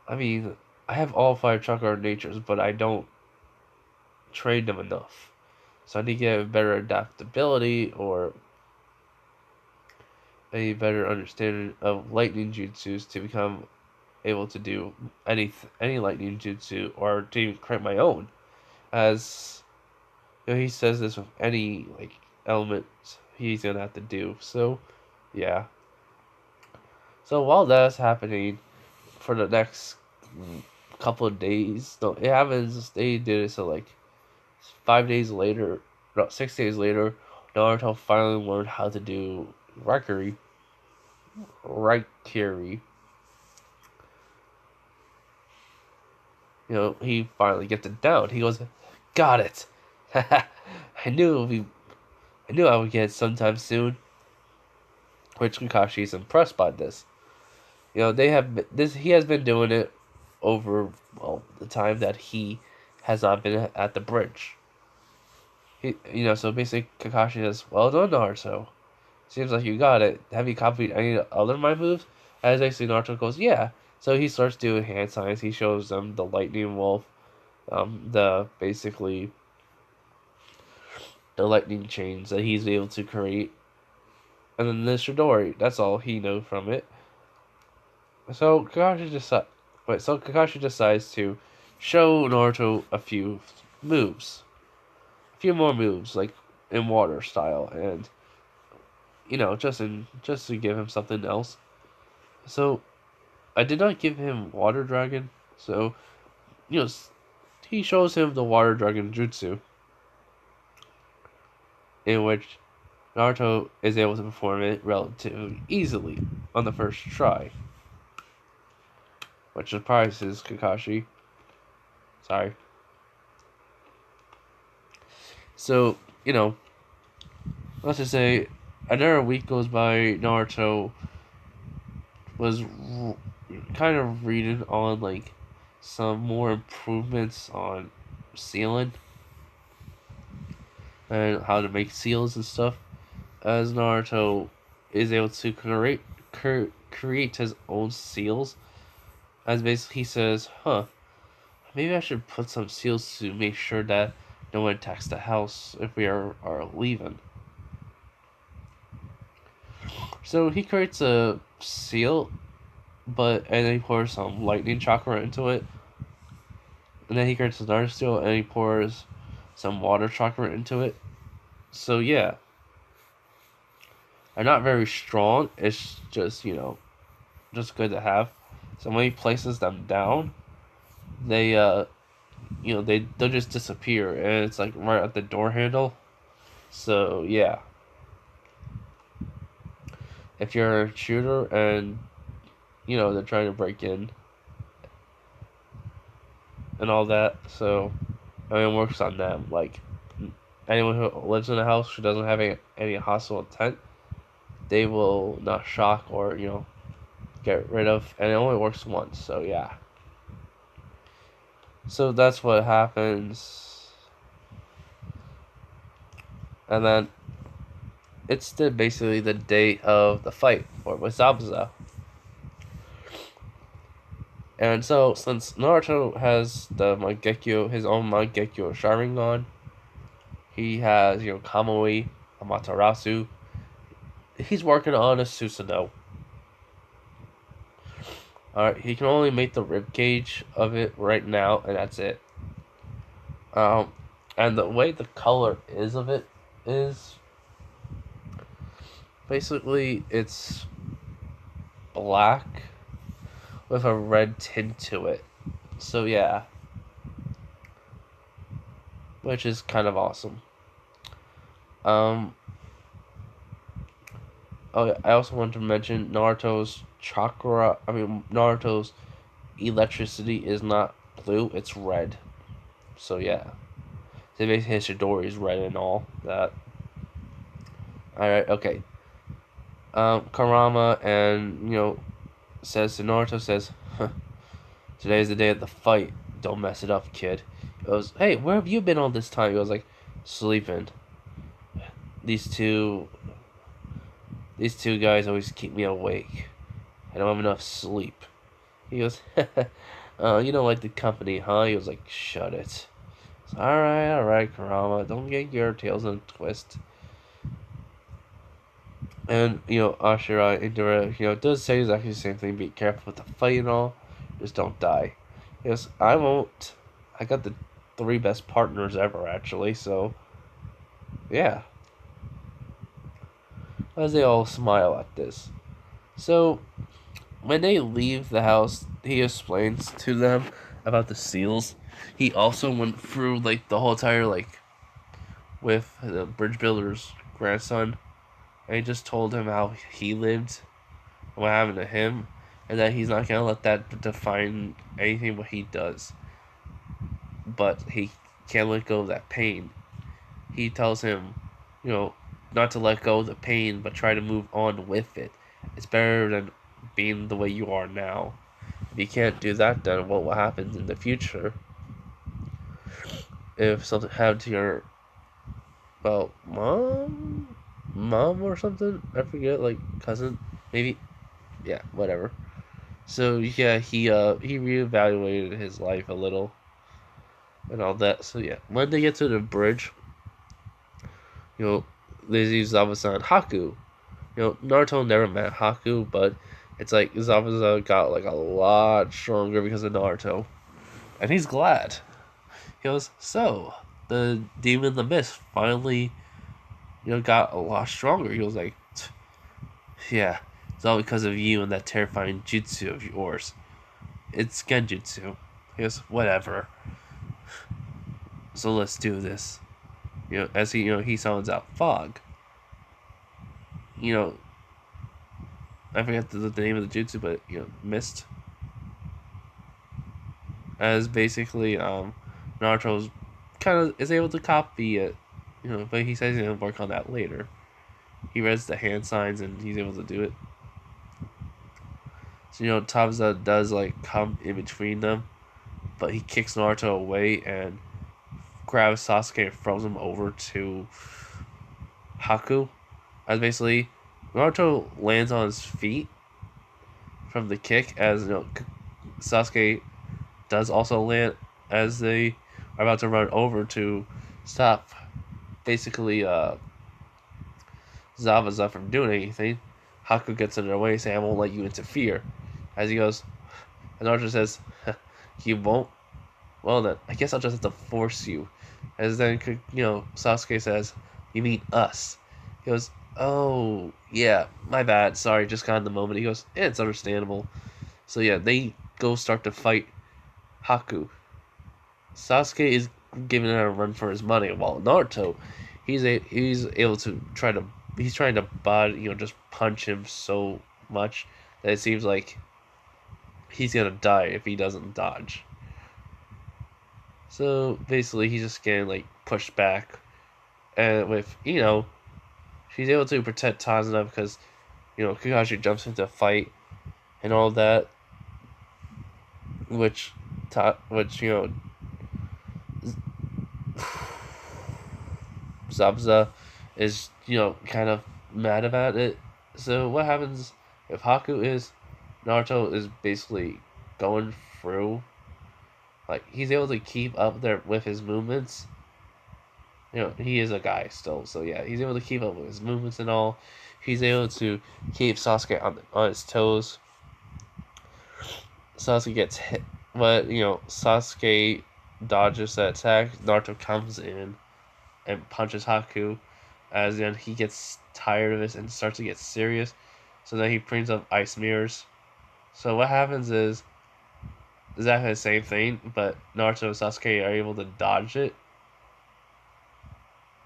I mean, I have all 5 chakra natures, but I don't train them enough. So I need to get a better adaptability or a better understanding of lightning jutsus to become able to do any lightning jutsu or to even create my own. As he says this with any element he's gonna have to do. So yeah. So while that's happening for the next couple of days, no, it happens. They did it so 5 days later, no, 6 days later, Naruto finally learned how to do Raikiri. He finally gets it down. He goes, got it. I knew I would get it sometime soon. Which Kakashi is impressed by this. They have this. He has been doing it over the time that he has not been at the bridge. So basically Kakashi says, well done, Naruto. Seems like you got it. Have you copied any other of my moves? As basically Naruto goes, yeah. So he starts doing hand signs. He shows them the lightning wolf, the lightning chains that he's able to create, and then the Shidori. That's all he knows from it. So Kakashi decides to show Naruto a few more moves, like in water style, and just to give him something else. So I did not give him Water Dragon. So he shows him the Water Dragon Jutsu, in which Naruto is able to perform it relatively easily on the first try, which surprises Kakashi. Sorry. So, let's just say another week goes by. Naruto was kind of reading on some more improvements on sealing and how to make seals and stuff, as Naruto is able to create his own seals. As basically he says, maybe I should put some seals to make sure that no one attacks the house if we are leaving. So he creates a seal, and then he pours some lightning chakra into it. And then he creates another seal, and he pours some water chakra into it. So yeah. They're not very strong. It's just, just good to have. So when he places them down, they they'll just disappear, and it's right at the door handle. So yeah, if you're a shooter and they're trying to break in and all that, so it works on them. anyone who lives in a house who doesn't have any hostile intent, they will not shock or get rid of, and it only works once. So yeah. So that's what happens, and then it's basically the day of the fight for with zabuza. And so, since Naruto has his own Mangekyo Sharingan, he has, Kamui, Amaterasu. He's working on a Susanoo. Alright, he can only make the rib cage of it right now, and that's it. And the way the color is of it is basically it's black with a red tint to it. So yeah, which is kind of awesome. Oh yeah, I also want to mention Naruto's Naruto's electricity is not blue, it's red. So yeah. So basically his Chidori is red and all that. Alright, okay. Karama and, says to Naruto, says, huh, today's the day of the fight. Don't mess it up, kid. He goes, hey, where have you been all this time? He goes like, sleeping. These two guys always keep me awake. I don't have enough sleep. He goes, you don't like the company, huh? He was like, shut it. Alright, Karama. Don't get your tails in a twist. And, Ashura, indira, does say exactly the same thing. Be careful with the fight and all. Just don't die. He goes, I won't. I got the 3 best partners ever, actually, so, yeah. As they all smile at this. So, when they leave the house, he explains to them about the seals. He also went through, the whole entire, with the bridge builder's grandson. And he just told him how he lived, what happened to him, and that he's not gonna let that define anything what he does. But he can't let go of that pain. He tells him, not to let go of the pain, but try to move on with it. It's better than being the way you are now. If you can't do that, then what will happen in the future? If something happened to your, mom or something, I forget, cousin, maybe, yeah, whatever. So yeah, he reevaluated his life a little and all that. So yeah, when they get to the bridge, they use zabuza and howku. Naruto never met howku, but it's like zabuza got a lot stronger because of Naruto, and he's glad. He goes, so the demon the mist finally got a lot stronger. He was like, yeah, it's all because of you and that terrifying jutsu of yours. It's genjutsu. He goes, whatever. So let's do this. As he summons out fog. I forget the name of the jutsu, but mist. As basically, Naruto's kind of is able to copy it, but he says he's gonna work on that later. He reads the hand signs and he's able to do it. So Tabza does come in between them, but he kicks Naruto away and grabs Sasuke and throws him over to howku. As basically, Naruto lands on his feet from the kick, as Sasuke does also land as they are about to run over to stop basically Zabuza from doing anything. Howku gets in their way, saying, I won't let you interfere. As he goes, and Naruto says, you won't? Well then, I guess I'll just have to force you. As then, Sasuke says, you mean us. He goes, oh, yeah, my bad, sorry, just got in the moment. He goes, it's understandable. So yeah, they go start to fight howku. Sasuke is giving it a run for his money, while Naruto, he's able to he's trying to just punch him so much that it seems like he's gonna die if he doesn't dodge. So basically, he's just getting pushed back And with, she's able to protect Tazuna because, Kakashi jumps into a fight and all that, which, Zabuza is, kind of mad about it. So what happens if Haku is Naruto is basically going through, like, he's able to keep up there with his movements. He is a guy still, so yeah, he's able to keep up with his movements and all. He's able to keep Sasuke on his toes. Sasuke gets hit, but Sasuke dodges that attack. Naruto comes in and punches Haku, as then he gets tired of this and starts to get serious. So then he brings up ice mirrors. So what happens is exactly the same thing, but Naruto and Sasuke are able to dodge it.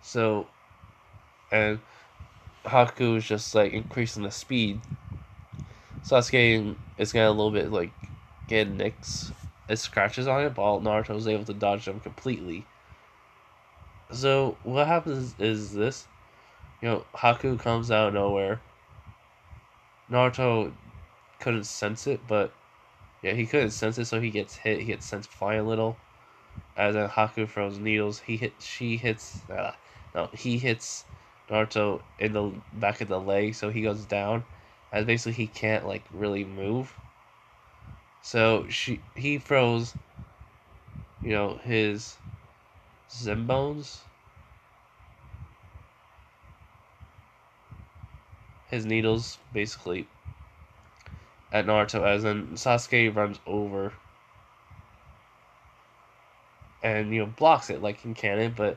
So, and Haku is just like increasing the speed. Sasuke is getting a little bit like getting nicks, it scratches on it, while Naruto is able to dodge them completely. So what happens is this, Haku comes out of nowhere. Naruto couldn't sense it, but yeah, he couldn't sense it, so he gets hit. He gets sent flying a little. As then Haku throws needles. He hits Naruto in the back of the leg, so he goes down. As basically he can't like really move. So he throws, his Zenbones, his needles, basically, at Naruto, as then Sasuke runs over and, blocks it like in canon, but,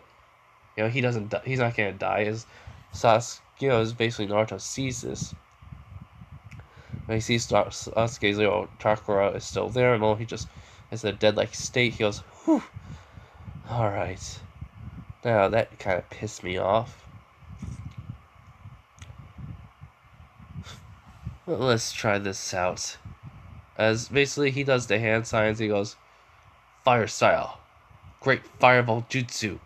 he doesn't, he's not gonna die, as Sasuke, is basically Naruto sees this. When he sees Sasuke's little chakra is still there and all, he just is in a dead-like state, he goes, whew, alright. Now, that kind of pissed me off. Well, let's try this out. As basically he does the hand signs, he goes, fire style, great fireball jutsu.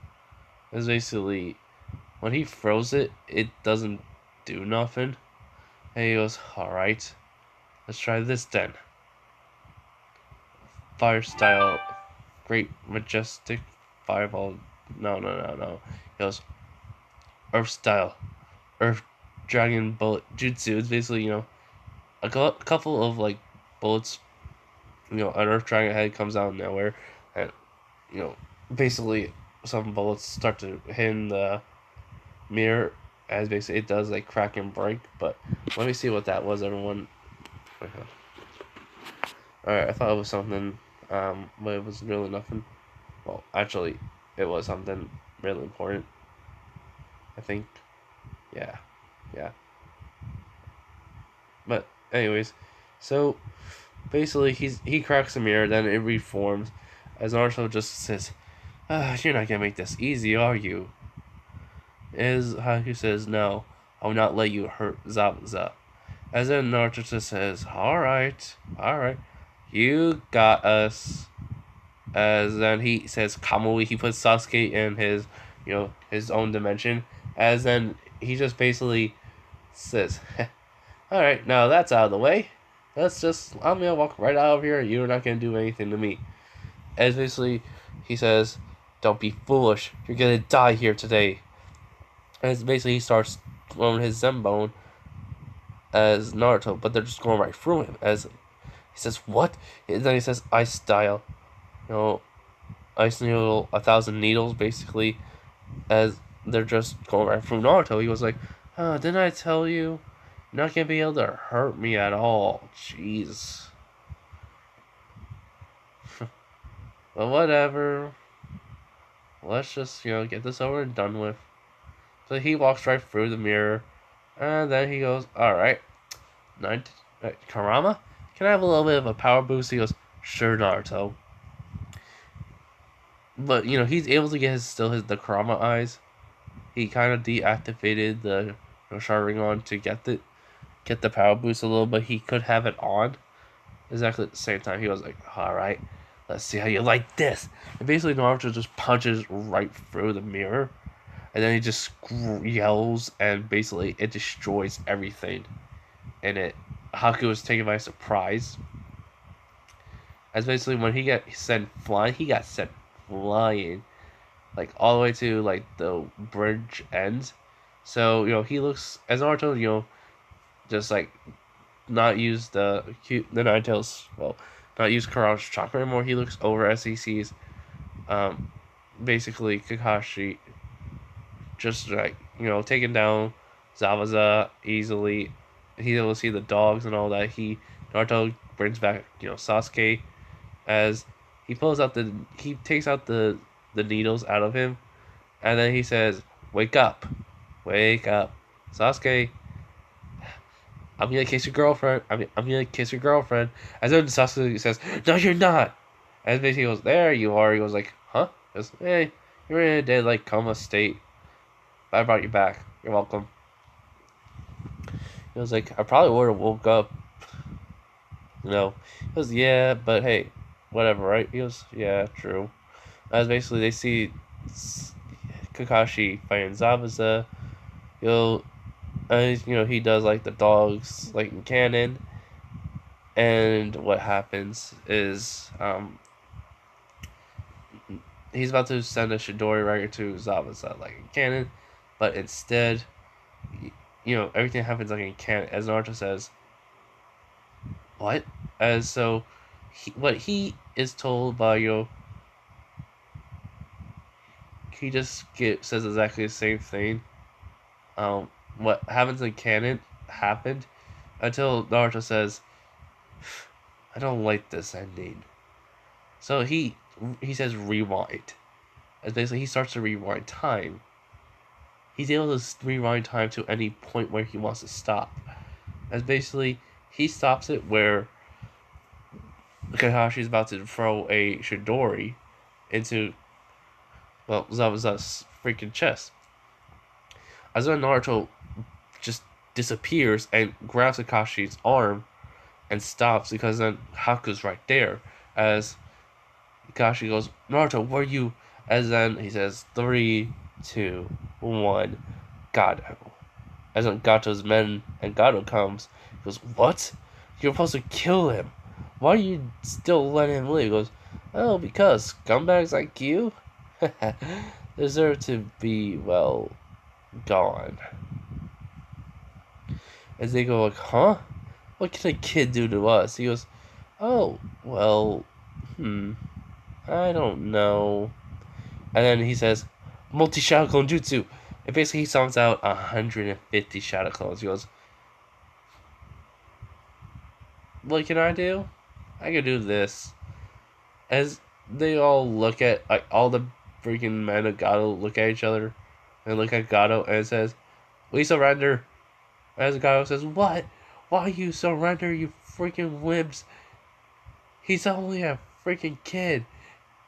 As basically, when he throws it, it doesn't do nothing. And he goes, alright, let's try this then. Fire style, great majestic fireball. No. He goes, earth style, earth dragon bullet jutsu. It's basically, a couple of like bullets. An earth dragon head comes out of nowhere, and basically some bullets start to hit the mirror, as basically it does like crack and break. But let me see what that was, everyone. Alright, I thought it was something, but it was really nothing. Well, actually, it was something really important, I think. Yeah. But anyways, so basically he cracks the mirror, then it reforms, as Naruto just says, you're not gonna make this easy, are you? As Haku says, no, I will not let you hurt Zabuza. As then Naruto just says, alright, you got us. As then he says, Kamui, he puts Sasuke in his, his own dimension. As then he just basically says, alright, now that's out of the way. I'm gonna walk right out of here, you're not gonna do anything to me. As basically, he says, don't be foolish, you're gonna die here today. As basically he starts throwing his Zenbone as Naruto, but they're just going right through him. As he says, what? And then he says, ice style. Ice needle, 1,000 needles, basically, as they're just going right through Naruto. He was like, didn't I tell you? You're not gonna be able to hurt me at all. Jeez. But whatever. Let's just, get this over and done with. So he walks right through the mirror, and then he goes, alright, Karama, can I have a little bit of a power boost? He goes, sure, Naruto. But, he's able to get the Karama eyes. He kind of deactivated the Sharingan to get the power boost a little, but he could have it on. Exactly at the same time, he was like, alright, let's see how you like this. And basically Naruto just punches right through the mirror. and then he just yells, and basically it destroys everything in it. Howku was taken by surprise, as basically when he got sent flying, he got sent flying like all the way to like the bridge ends. So he looks as Naruto, just like not use the Nine Tails, well, not use Kara's chakra anymore. He looks over as he sees, um, basically Kakashi just like taking down Zabuza easily. He will see the dogs and all that. Naruto brings back Sasuke as he takes out the needles out of him, and then he says, wake up, Sasuke. I'm gonna kiss your girlfriend. I'm gonna kiss your girlfriend. And then Sasuke says, no, you're not. And basically he goes, there you are. He goes like, huh? He goes, hey, you're in a dead like coma state. I brought you back. You're welcome. He was like, I probably would have woke up. He goes, yeah, but hey, whatever, right? He goes, yeah, true. As basically they see Kakashi fighting Zabuza. He does like the dogs like in canon, and what happens is he's about to send a Shidori Rider to Zabuza like in canon, but instead, everything happens like in canon as Naruto says. What? As so, what he is told by he just says exactly the same thing. What happens in canon happened until Naruto says, I don't like this ending. So he says rewind. As basically he starts to rewind time. He's able to rewind time to any point where he wants to stop. As basically he stops it where Kakashi's about to throw a Shidori into Zabuza's freaking chest. As then Naruto just disappears and grabs Kakashi's arm and stops because then Haku's right there. As Kakashi goes, Naruto, where you? As then he says, 3, 2, 1, Gato. As then Gato's men and Gato comes, he goes, what? You're supposed to kill him. Why are you still letting him live? He goes, oh, because scumbags like you deserve to be, well, gone. As they go like, huh? What can a kid do to us? He goes, oh, well, I don't know. And then he says, multi-shadow clone jutsu. And basically he summons out 150 shadow clones. He goes, what can I do? I can do this. As they all look at, like, all the freaking men of Gato look at each other and look at Gato and it says, we surrender. As Gato says, what? Why you surrender, you freaking wimps? He's only a freaking kid.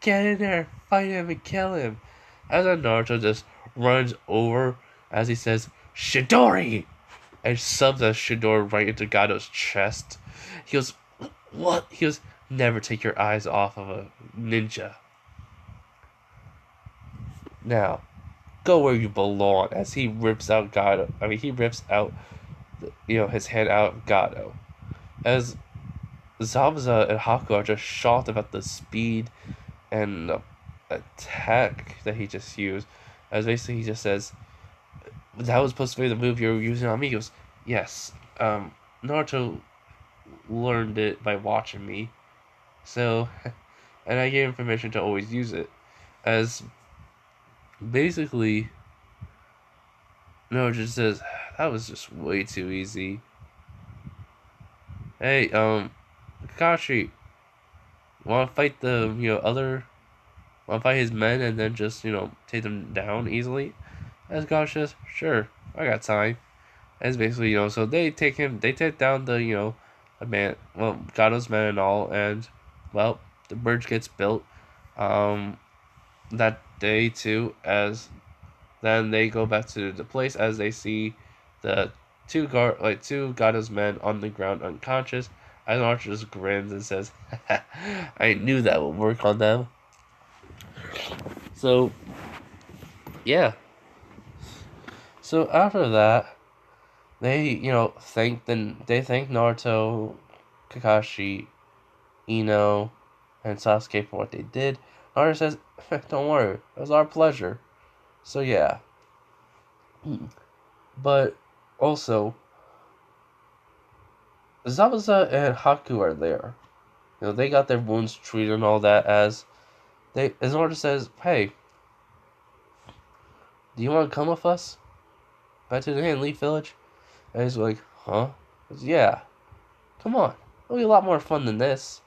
Get in there, fight him, and kill him. As Naruto just runs over as he says, Shidori! And subs a Shidori right into Gato's chest. He goes, what? He goes, never take your eyes off of a ninja. Now, go where you belong. As he rips out Gato. He rips out, his hand out of Gato. As Zabuza and Howku are just shocked about the speed and attack that he just used. As basically he just says, that was supposed to be the move you were using on me. He goes, yes. Naruto learned it by watching me. So, and I gave him permission to always use it. As basically, Naruto just says, that was just way too easy. Hey, Kakashi, wanna fight wanna fight his men and then just, take them down easily? As Kakashi says, sure, I got time. As basically, so they take down the man, well, Gato's men and all, and, well, the bridge gets built, that day too, as then they go back to the place as they see the two Gato's men on the ground unconscious. As Archer just grins and says, I knew that would work on them. So, yeah. So after that, they thank Naruto, Kakashi, Ino, and Sasuke for what they did. Naruto says, "Don't worry, it was our pleasure." So yeah, but also Zabuza and Haku are there. They got their wounds treated and all that. As Naruto says, "Hey, do you want to come with us back to the Hand Leaf Village?" And he's like, "Huh?" He goes, "Yeah, come on. It'll be a lot more fun than this."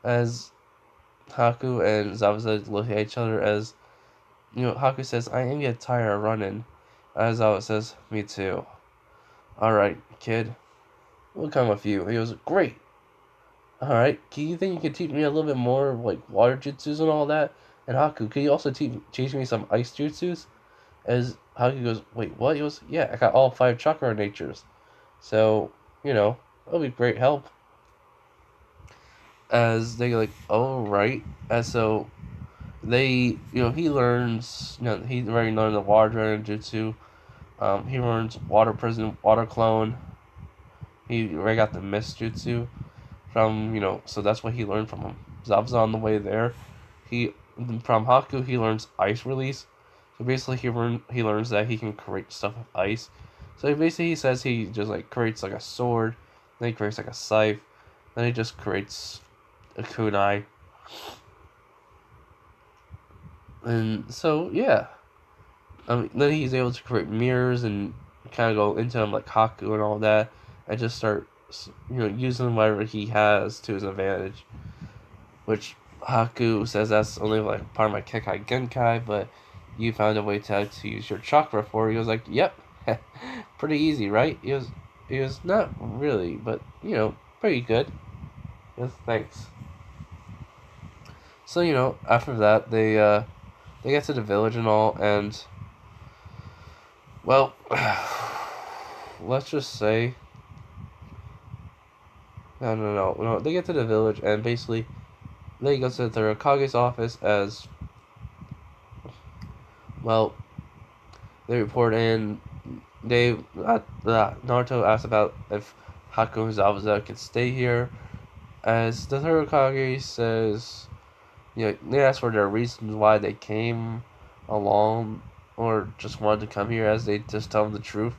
As Haku and Zabuza look at each other, as Haku says, "I am getting tired of running." As Zabuza says, "Me too." "Alright, kid. We'll come with you." He goes, "Great. Alright, can you think you can teach me a little bit more, like, water jutsus and all that? And Haku, can you also teach me some ice jutsus?" As Haku goes, "Wait, what?" He goes, "Yeah, I got all 5 chakra natures. So, it'll be great help." As they go like, "Oh, right." As so, he learns, he already learned the water dragon jutsu. He learns water prison, water clone. He already got the mist jutsu from, so that's what he learned from him. Zabuza on the way there. He From Haku he learns ice release. So basically he learns that he can create stuff with ice. So he says he just like creates like a sword, then he creates like a scythe, then he just creates a kunai. And so yeah. Then he's able to create mirrors and kind of go into them like Haku and all that, and just start, using whatever he has to his advantage. Which Haku says that's only like part of my Kekai Genkai, but you found a way to use your chakra for it. He was like, "Yep, pretty easy, right?" He was not really, but pretty good. Yes, thanks. So after that they get to the village and all, and well, let's just say, no. They get to the village and basically they go to the Hokkage's office as well. They report in. Naruto asks about if Haku and Zabuza can stay here, as the third Hokage says, they ask for their reasons why they came along or just wanted to come here, as they just tell them the truth.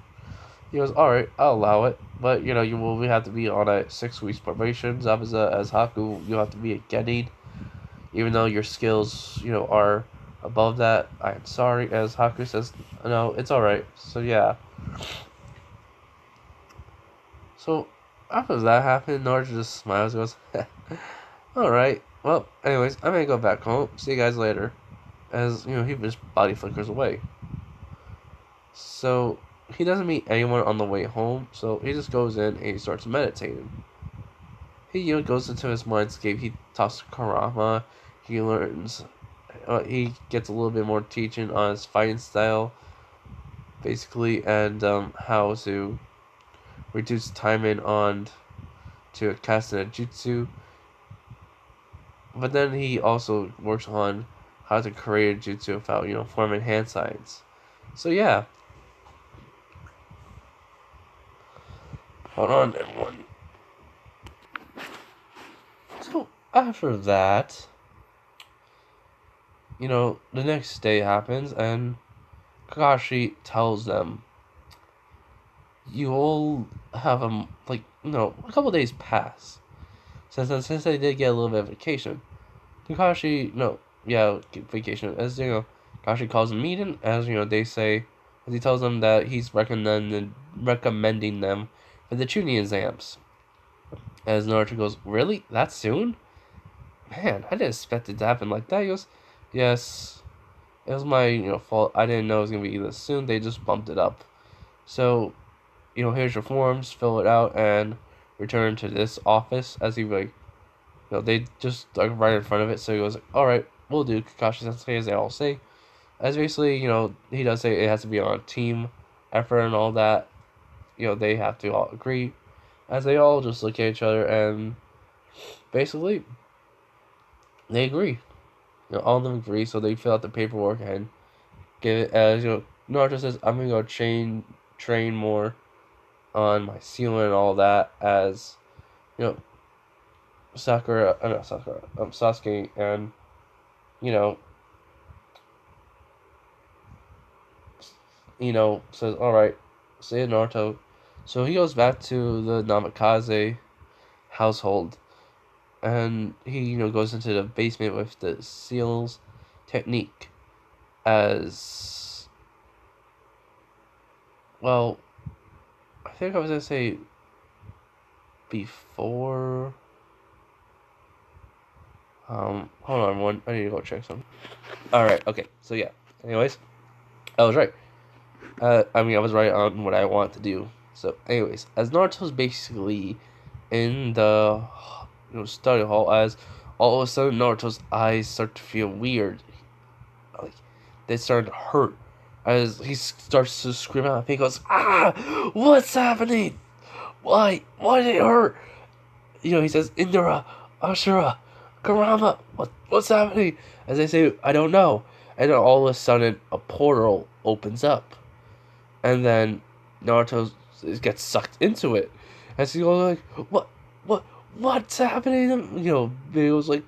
He goes, "Alright, I'll allow it, but you will have to be on a 6 weeks probation. Zabuza, as Haku, you'll have to be a Genin, even though your skills, are above that. I am sorry." As Haku says, "No, it's alright." So yeah. So after that happened, Naruto just smiles and goes, "Alright, well, anyways, I'm gonna go back home. See you guys later." As, he just body flickers away. So he doesn't meet anyone on the way home, so he just goes in and he starts meditating. He goes into his mindscape. He talks to Karama. He learns. He gets a little bit more teaching on his fighting style, basically, and how to reduce timing on to casting a jutsu. But then he also works on how to create a jutsu without forming hand signs. So yeah. Hold on, everyone. So after that, the next day happens, and Kakashi tells them, "You all have a couple days pass since they did get a little bit of vacation." Kakashi, no, yeah, vacation. As Kakashi calls a meeting, as they say, as he tells them that he's recommending them for the Chunin exams. As Naruto goes, "Really? That soon? Man, I didn't expect it to happen like that." He goes, "Yes, it was my fault. I didn't know it was gonna be this soon. They just bumped it up. So, here's your forms. Fill it out and return to this office." As he they just right in front of it. So he goes, "All right, we'll do." Kakashi Sensei, as they all say. As basically, he does say it has to be on a team effort and all that. They have to all agree. As they all just look at each other and basically they agree. All of them agree, so they fill out the paperwork and give it as Naruto says, I'm gonna go train more on my ceiling and all that as, you know, Sasuke and, you know, says, alright, see you, Naruto. So he goes back to the Namikaze household, and he, goes into the basement with the seals technique as, well, I think I was gonna say before, hold on one, I need to go check something. Alright, okay, so yeah, anyways, I was right. I was right on what I want to do. So, anyways, as Naruto's basically in the study hall, as all of a sudden Naruto's eyes start to feel weird, like they start to hurt. As he starts to scream out, he goes, "Ah, what's happening? Why did it hurt?" He says, "Indira, Ashura, Karama, what's happening?" As they say, "I don't know." And then all of a sudden, a portal opens up, and then Naruto gets sucked into it. As he goes like, what's happening? He goes like,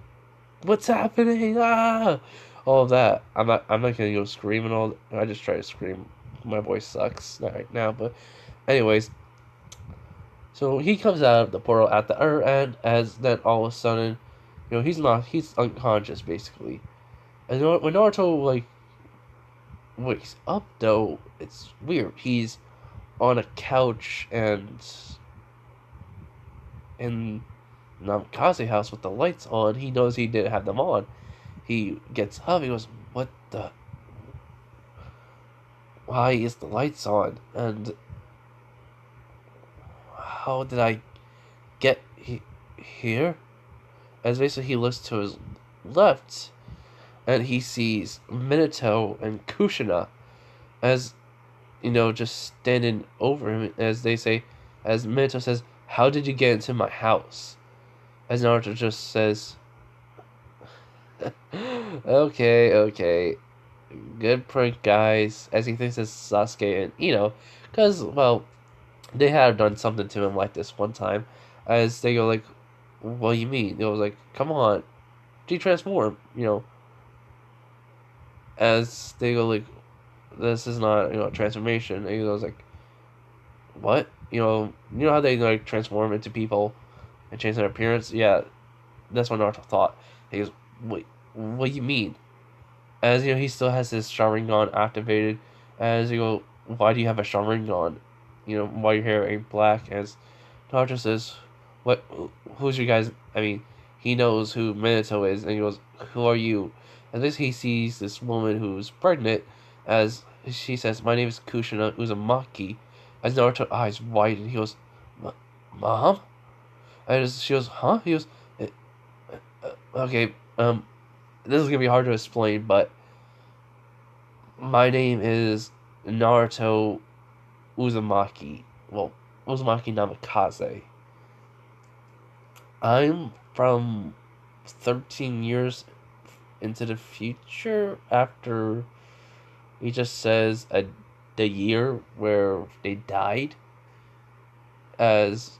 "What's happening?" Ah, all of that. I'm not gonna go scream and all. I just try to scream. My voice sucks right now, but anyways. So he comes out of the portal at the other end, as then all of a sudden, he's unconscious basically. And when Naruto wakes up though, it's weird. He's on a couch and in Namikaze house with the lights on. He knows he didn't have them on. He gets up. He goes, "What the? Why is the lights on? And how did I get here?" As basically he looks to his left, and he sees Minato and Kushina as just standing over him. As they say, as Minato says, "How did you get into my house?" As Naruto just says, okay, good prank, guys. As he thinks it's Sasuke and because well, they had done something to him like this one time. As they go like, "What do you mean?" It was like, "Come on, de-transform," As they go like, "This is not transformation." And he goes like, "What?" How they transform into people and change their appearance? Yeah, that's what Naruto thought. He goes, "Wait, what do you mean?" As he still has his Sharingan activated. As you go, "Why do you have a Sharingan? Why your hair ain't black?" As Naruto says, "What? Who's your guys?" I mean, he knows who Minato is, and he goes, "Who are you?" And this he sees this woman who's pregnant. As she says, "My name is Kushina Uzumaki." As Naruto's eyes widen, he goes, "Mom?" And she goes, "Huh?" He goes, "Okay, this is gonna be hard to explain, but my name is Naruto Uzumaki. Well, Uzumaki Namikaze. I'm from 13 years into the future after he just says the year where they died, as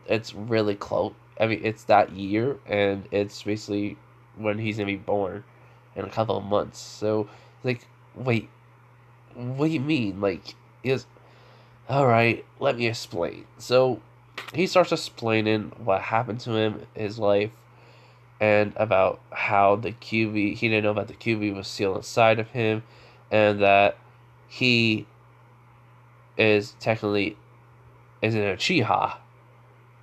it's really close. I mean, it's that year, and it's basically when he's gonna be born in a couple of months. So, like, wait, what do you mean? Like, he goes, "Alright, let me explain." So, he starts explaining what happened to him, his life, and about how the QB, he didn't know about the QB was sealed inside of him, and that he is technically isn't a Uchiha,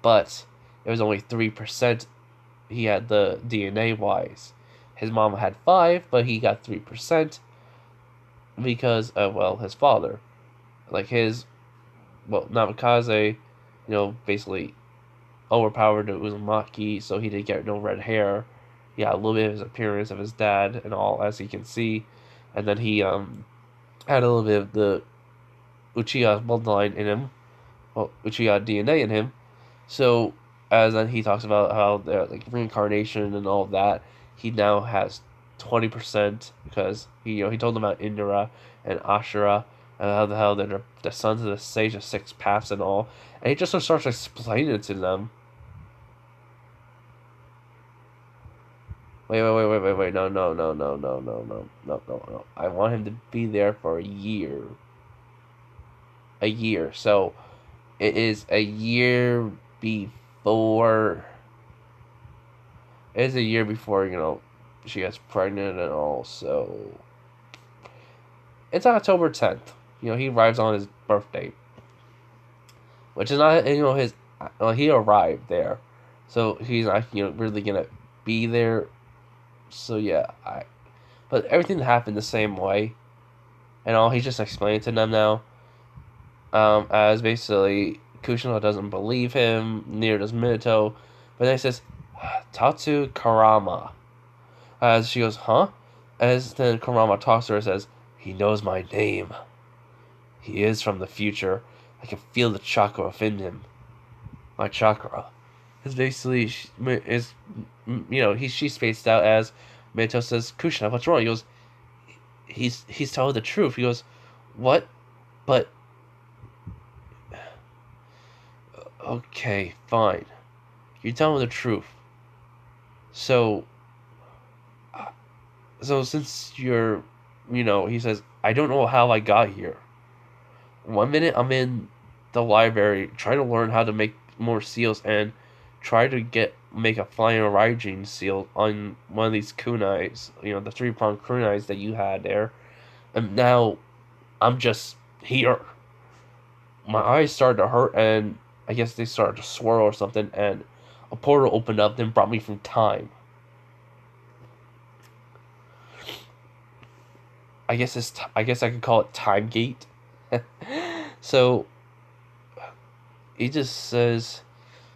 but it was only 3% he had the DNA wise. His mom had 5, but he got 3% because of, well, his father. Like his, well, Namikaze, basically overpowered Uzumaki, so he didn't get no red hair. Yeah, a little bit of his appearance of his dad and all, as you can see. And then he had a little bit of the Uchiha bloodline in him, well, Uchiha DNA in him. So, as then he talks about how the like reincarnation and all of that, he now has 20% because he told them about Indira and Ashura and how the hell they're the sons of the sage of six paths and all, and he just starts explaining it to them. Wait. No. I want him to be there for a year. A year. So it is a year before. It is a year before, she gets pregnant and all. So it's October 10th. He arrives on his birthday. Which is not, his. Well, he arrived there. So he's not, really gonna be there. So yeah, but everything happened the same way, and all he's just explaining to them now. As basically Kushina doesn't believe him, neither does Minato, but then he says, "Tatsu Karama." As she goes, "Huh?" As then Karama talks to her and says, "He knows my name. He is from the future. I can feel the chakra within him. My chakra." It's basically she's spaced out as Minato says, "Kushina, what's wrong?" He goes, he's telling the truth. He goes, "What? But okay, fine. You're telling the truth. So since you're, he says, I don't know how I got here. One minute I'm in the library trying to learn how to make more seals and try to make a flying Raijin seal on one of these kunais, the three-pronged kunais that you had there. And now I'm just here. My eyes started to hurt and I guess they started to swirl or something and a portal opened up and brought me from time. I guess I could call it Time Gate. So he just says,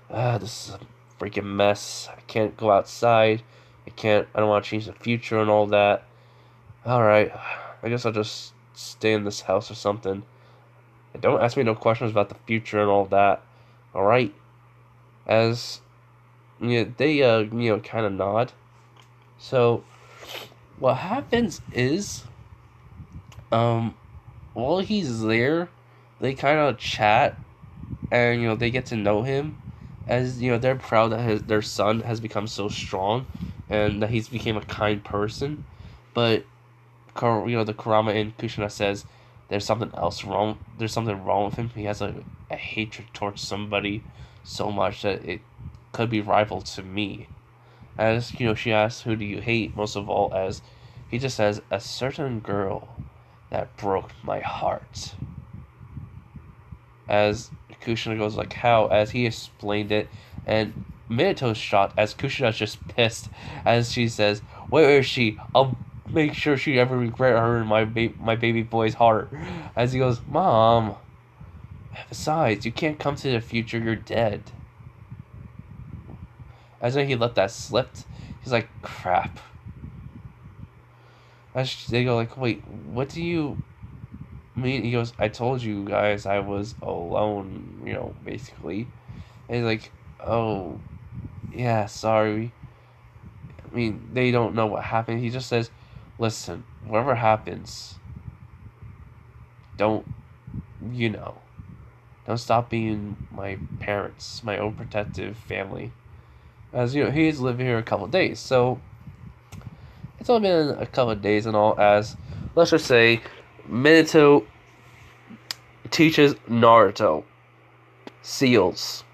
this is a freaking mess. I can't go outside. I don't want to change the future and all that. Alright, I guess I'll just stay in this house or something. And don't ask me no questions about the future and all that. Alright? As, they, kind of nod. So, what happens is, while he's there, they kind of chat, and, they get to know him, as, they're proud that their son has become so strong, and that he's became a kind person, but, the Kurama and Kushina says there's something else wrong, there's something wrong with him, he has a hatred towards somebody so much that it could be rival to me. As, she asks, who do you hate most of all, as he just says, a certain girl that broke my heart. As Kushina goes like, how? As he explained it, and Minato's shocked as Kushina's just pissed as she says, where is she? I'll make sure she ever regret her in my baby boy's heart. As he goes, Mom, besides, you can't come to the future, you're dead. As then he let that slip, he's like, crap. As they go like, wait, what do you mean? He goes, I told you guys I was alone, basically. And he's like, oh, yeah, sorry. I mean, they don't know what happened. He just says, listen, whatever happens, don't stop being my parents, my own protective family. As, he's living here a couple of days, so it's only been a couple of days and all, as, let's just say, Minato teaches Naruto seals.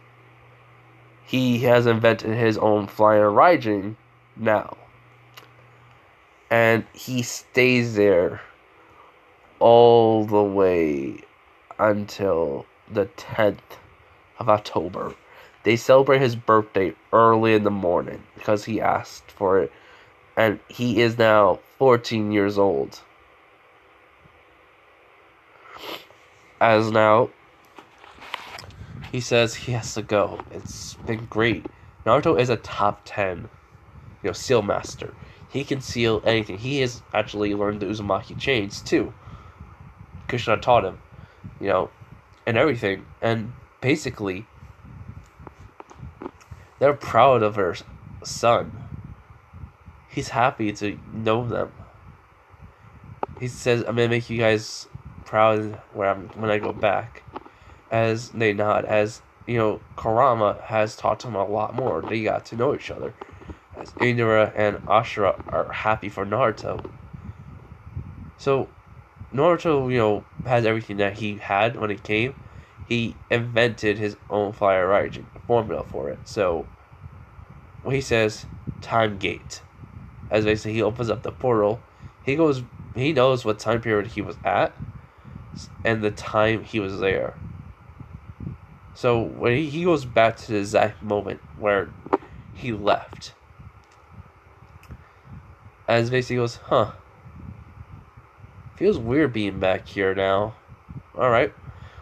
He has invented his own flying Raijin now. And he stays there all the way until the 10th of October. They celebrate his birthday early in the morning because he asked for it. And he is now 14 years old. As now, he says he has to go. It's been great. Naruto is a top 10, seal master. He can seal anything. He has actually learned the Uzumaki chains too. Kushina taught him, and everything. And basically, they're proud of her son. he's happy to know them. He says, "I'm gonna make you guys proud when I go back." As they nod, as Kurama has taught him a lot more. They got to know each other. As Indira and Ashura are happy for Naruto. So Naruto, has everything that he had when he came. He invented his own fire rising formula for it. So when he says time gate, as basically he opens up the portal, he knows what time period he was at and the time he was there. So when he goes back to the exact moment where he left, as basically goes, feels weird being back here now. Alright,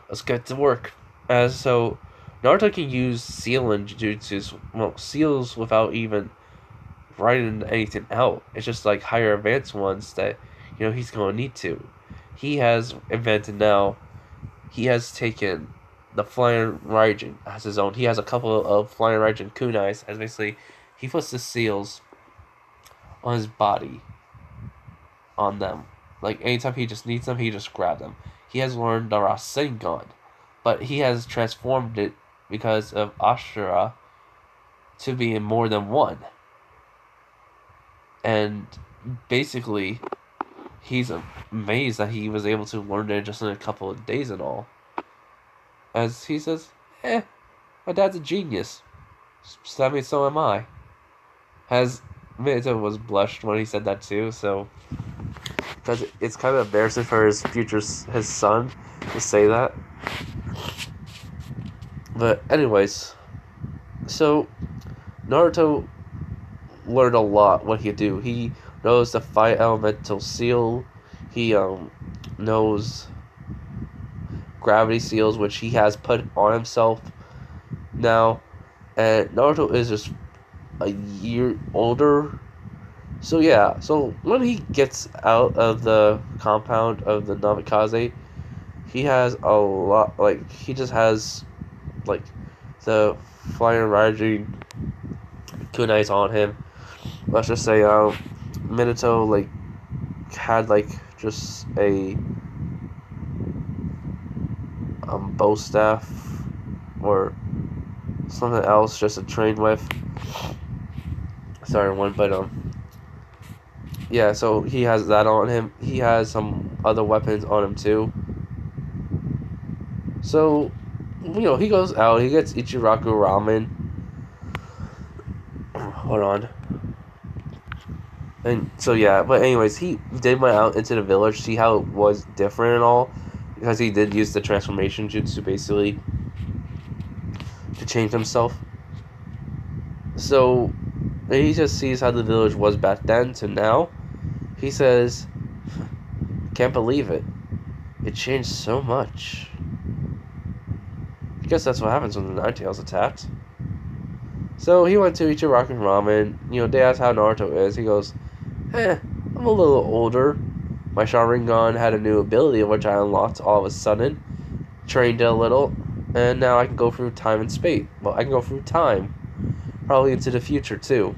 let's get to work. As so, Naruto can use sealing jutsus, seals without even writing anything out. It's just like higher advanced ones that, he's going to need to. He has invented now, he has taken the Flying Raijin as his own. He has a couple of Flying Raijin kunais, as basically he puts the seals on his body, on them. Like anytime he just needs them, he just grab them. He has learned the Rasengan, but he has transformed it because of Ashura to be more than one. And basically, he's amazed that he was able to learn it just in a couple of days and all. As he says, my dad's a genius. So that means so am I. As Minato was blushed when he said that too, so because it's kind of embarrassing for his son to say that. But anyways, so Naruto learned a lot what he could do. He knows the 5 elemental seal. He knows gravity seals, which he has put on himself now. And Naruto is just a year older. So yeah, so when he gets out of the compound of the Namikaze, he has a lot, like, he just has, like, the Flying Raijin kunais on him. Let's just say, Minato, like, had, like, just a, bow staff, or something else just to train with. Sorry, but, yeah, so he has that on him. He has some other weapons on him, too. So, he goes out, he gets Ichiraku ramen. Hold on. And so, yeah, but anyways, he did went out into the village, see how it was different and all, because he did use the transformation jutsu, basically, to change himself. So, he just sees how the village was back then to now. He says, can't believe it. It changed so much. I guess that's what happens when the Ninetales attacked. So he went to Ichiraku ramen. They asked how Naruto is. He goes, I'm a little older. My Sharingan had a new ability which I unlocked all of a sudden. Trained it a little. And now I can go through time and space. Well, I can go through time. Probably into the future, too.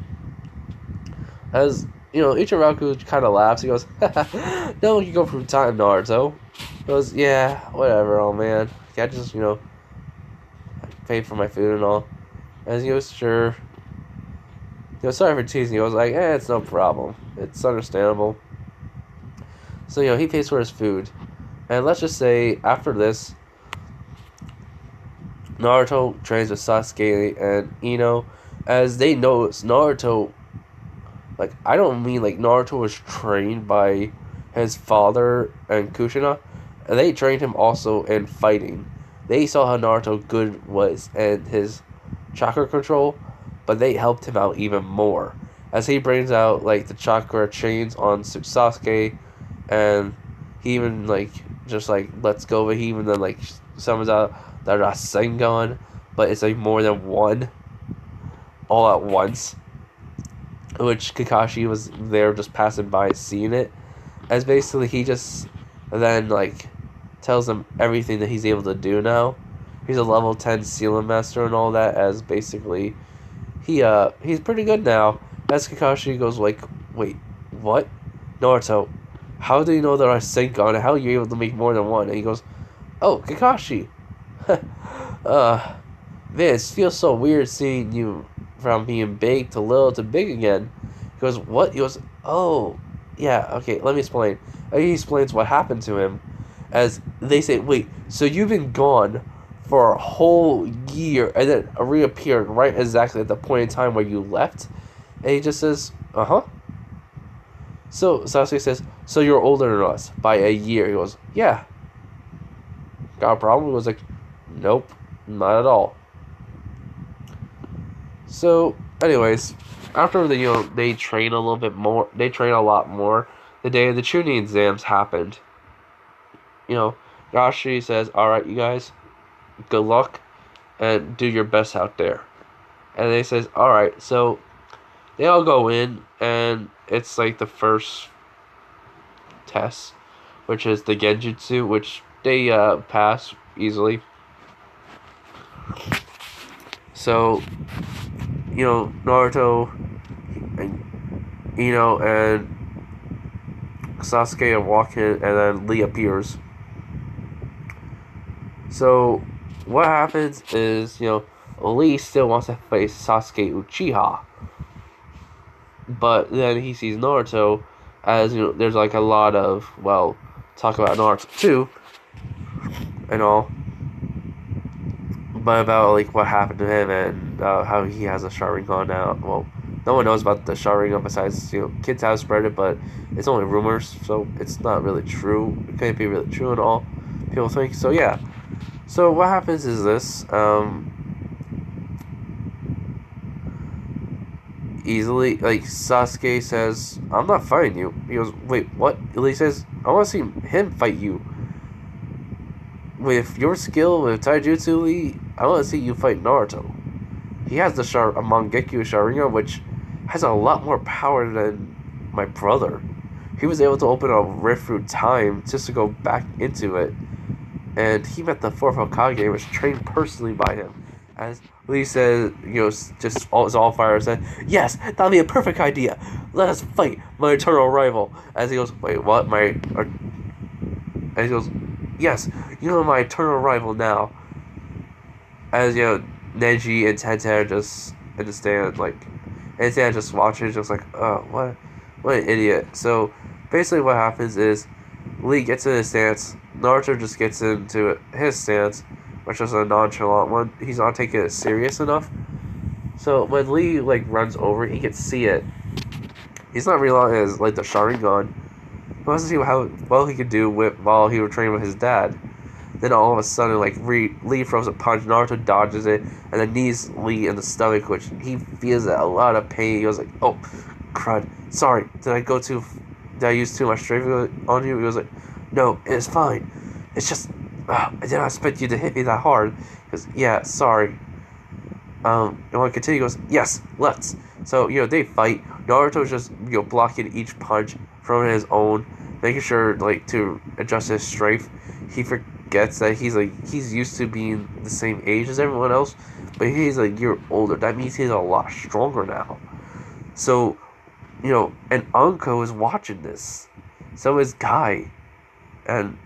As, Ichiraku kind of laughs. He goes, no one can go through time, Naruto. He goes, yeah, whatever, old man. I just, pay for my food and all. As he goes, sure. Sorry for teasing. He was like, it's no problem. It's understandable. So, he pays for his food. And let's just say, after this, Naruto trains with Sasuke and Ino. As they notice, Naruto, like, I don't mean, like, Naruto was trained by his father and Kushina. They trained him also in fighting. They saw how Naruto good was and his chakra control, but they helped him out even more. As he brings out, like, the chakra chains on Sasuke, and he even, like, just, like, lets go of it. He even then, like, summons out the Rasengan, but it's, like, more than one, all at once. Which Kakashi was there just passing by seeing it. As basically he just then, like, tells him everything that he's able to do now. He's a level 10 sealing master and all that, as basically he's pretty good now. As Kakashi goes, like, wait, what? Naruto, how do you know there are Sengon? How are you able to make more than one? And he goes, oh, Kakashi. uh, man, it feels so weird seeing you from being big to little to big again. He goes, what? He goes, oh, yeah, okay, let me explain. And he explains what happened to him. As they say, wait, so you've been gone for a whole year and then reappeared right exactly at the point in time where you left? And he just says, uh-huh. So Sasuke says, so you're older than us by a year. He goes, yeah. Got a problem? He was like, nope, not at all. So, anyways, after they train a little bit more, they train a lot more. The day of the Chunin exams happened. Gashi says, alright, you guys, good luck, and do your best out there. And they says, alright, so they all go in, and it's like the first test, which is the Genjutsu, which they pass easily. So, Naruto, and and Sasuke are walking, and then Lee appears. So, what happens is, Lee still wants to face Sasuke Uchiha. But then he sees Naruto as, there's like a lot of, talk about Naruto too, and all. But about like what happened to him and how he has a Sharingan now. Well, no one knows about the Sharingan besides, kids have spread it, but it's only rumors, so it's not really true. It can't be really true and all, people think. So yeah. So what happens is this, easily, like, Sasuke says, I'm not fighting you. He goes, wait, what? Lee says, I want to see him fight you. With your skill with Taijutsu, Lee, I want to see you fight Naruto. He has the Mangekyo Sharingan, which has a lot more power than my brother. He was able to open a rift through time just to go back into it. And he met the fourth Hokage and was trained personally by him. As Lee said, just all fire said, yes, that'll be a perfect idea. Let us fight my eternal rival. As he goes, wait, what? And he goes, yes, you're my eternal rival now. As, Neji and Tenten are just in the stand, like, and Tenten just watching, just like, oh, what an idiot. So, basically what happens is, Lee gets in his stance, Naruto just gets into his stance, which is a nonchalant one. He's not taking it serious enough. So when Lee runs over, he can see it. He's not realizing it's the Sharingan. He wants to see how well he could do while he was training with his dad. Then all of a sudden, Lee throws a punch, Naruto dodges it, and then knees Lee in the stomach, which he feels a lot of pain. He was like, oh, crud, sorry, did I use too much strength on you? He was like, no, it's fine. It's just, I didn't expect you to hit me that hard. He goes, yeah, sorry. And when continue, he goes, yes, let's. So, they fight. Naruto's just, blocking each punch from his own, making sure, to adjust his strength. He forgets that he's used to being the same age as everyone else, but he's a year older. That means he's a lot stronger now. So, and Anko is watching this. So is Guy. And,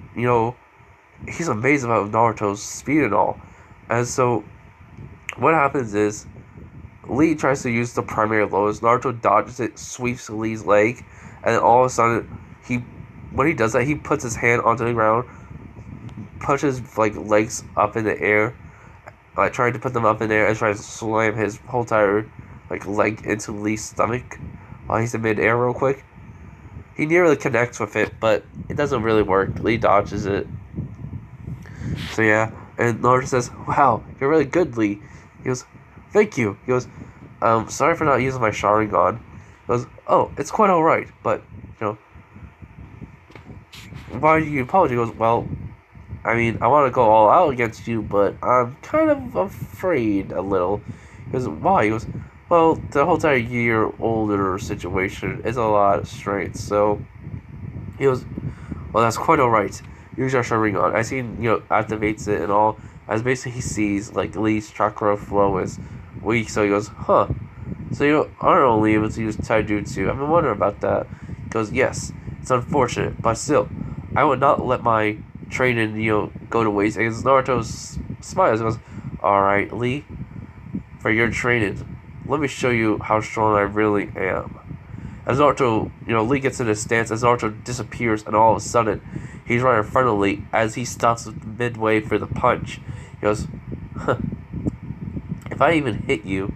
he's amazed about Naruto's speed and all. And so, what happens is, Lee tries to use the primary lows. Naruto dodges it, sweeps Lee's leg, and then all of a sudden, when he does that, he puts his hand onto the ground, pushes, legs up in the air, trying to put them up in the air, and tries to slam his whole entire, leg into Lee's stomach while he's in mid-air real quick. He nearly connects with it, but it doesn't really work. Lee dodges it. So yeah, and Naruto says, wow, you're really good, Lee. He goes, thank you. He goes, sorry for not using my Sharingan. He goes, oh, it's quite alright, but, why do you apologize? He goes, well, I mean, I want to go all out against you, but I'm kind of afraid a little. He goes, why? He goes, well, the whole entire year older situation is a lot of strength, so he goes, well, that's quite alright. Use your Sharingan. As he, activates it and all, as basically he sees, Lee's chakra flow is weak, so he goes, huh. So you aren't only able to use taijutsu. I've been wondering about that. He goes, yes, it's unfortunate, but still, I would not let my training, go to waste. And Naruto smiles and goes, alright, Lee, for your training, let me show you how strong I really am. As Naruto, Lee gets in his stance, as Naruto disappears, and all of a sudden, he's right in front of Lee as he stops midway for the punch. He goes, huh, if I even hit you,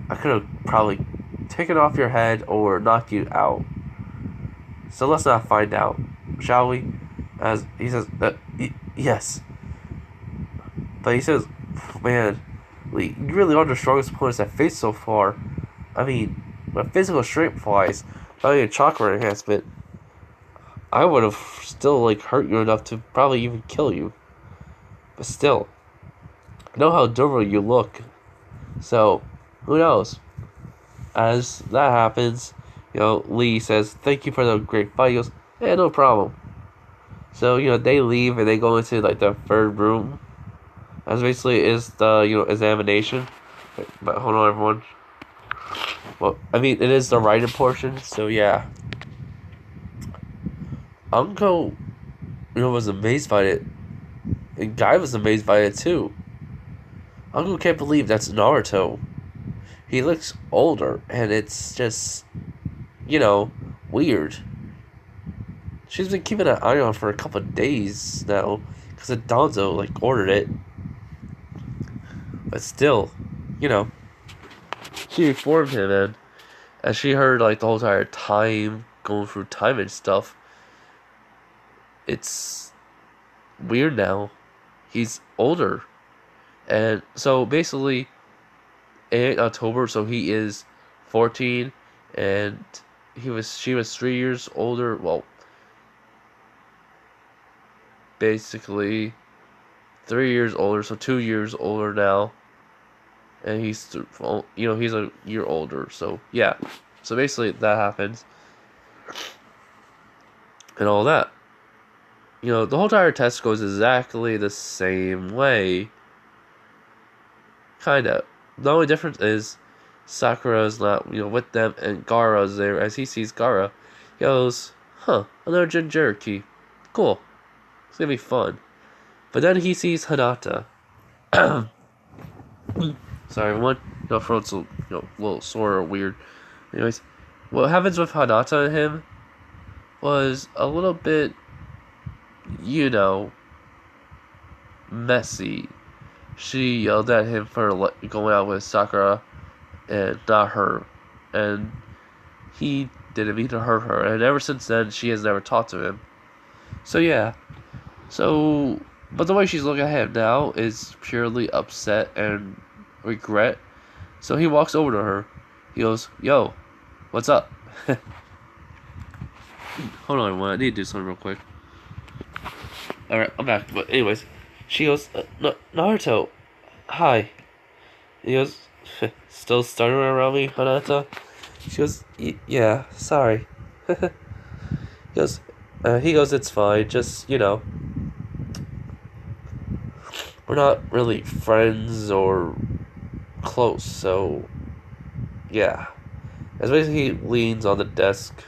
I could have probably taken off your head or knocked you out. So let's not find out, shall we? As he says, yes. But he says, man, Lee, you really are the strongest opponents I've faced so far. I mean, my physical strength wise, not even chakra enhancement, I would have still hurt you enough to probably even kill you. But still, I know how durable you look. So, who knows? As that happens, Lee says, thank you for the great fight. He goes, yeah, no problem. So, they leave and they go into the third room. As basically is the, examination. But hold on, everyone. Well, I mean, it is the writing portion, so yeah. Uncle, was amazed by it. And Guy was amazed by it too. Uncle can't believe that's Naruto. He looks older, and it's just, weird. She's been keeping an eye on for a couple of days now, because Donzo, ordered it. But still, she informed him, and as she heard, the whole entire time, going through time and stuff, it's weird now. He's older. And so, basically, in October, so he is 14, and she was 3 years older, well, basically, 3 years older, so 2 years older now, and he's a year older, so, yeah, so basically, that happens, and all that. The whole entire test goes exactly the same way, kinda. The only difference is Sakura's not, with them, and Gaara's there. As he sees Gaara, he goes, huh, another Jinchuriki. Cool. It's gonna be fun. But then he sees Hinata. Sorry, everyone. Throat's a little sore or weird. Anyways, what happens with Hinata and him was a little bit, messy. She yelled at him for going out with Sakura and not her. And he didn't mean to hurt her. And ever since then, she has never talked to him. So, yeah. So, but the way she's looking at him now is purely upset and regret. So he walks over to her. He goes, yo, what's up? Hold on, I need to do something real quick. Alright, I'm back. But anyways, she goes, Naruto, hi. He goes, still stuttering around me, Hinata? She goes, yeah, sorry. He goes, it's fine, just, we're not really friends or close, so, yeah. As basically he leans on the desk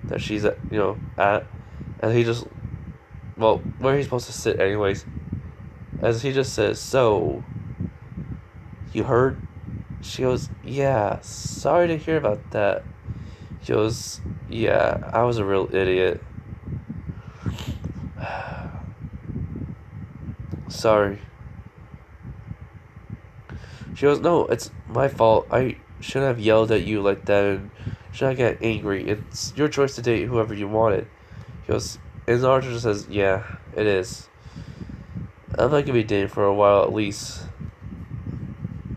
that she's at, and he just, well, where he's supposed to sit anyways, as he just says, so, you heard? She goes, yeah, sorry to hear about that. She goes, yeah, I was a real idiot. Sorry. She goes, no, it's my fault. I shouldn't have yelled at you like that and should not get angry. It's your choice to date whoever you wanted. He goes, and Naruto just says, yeah, it is. I'm not gonna be dating for a while at least.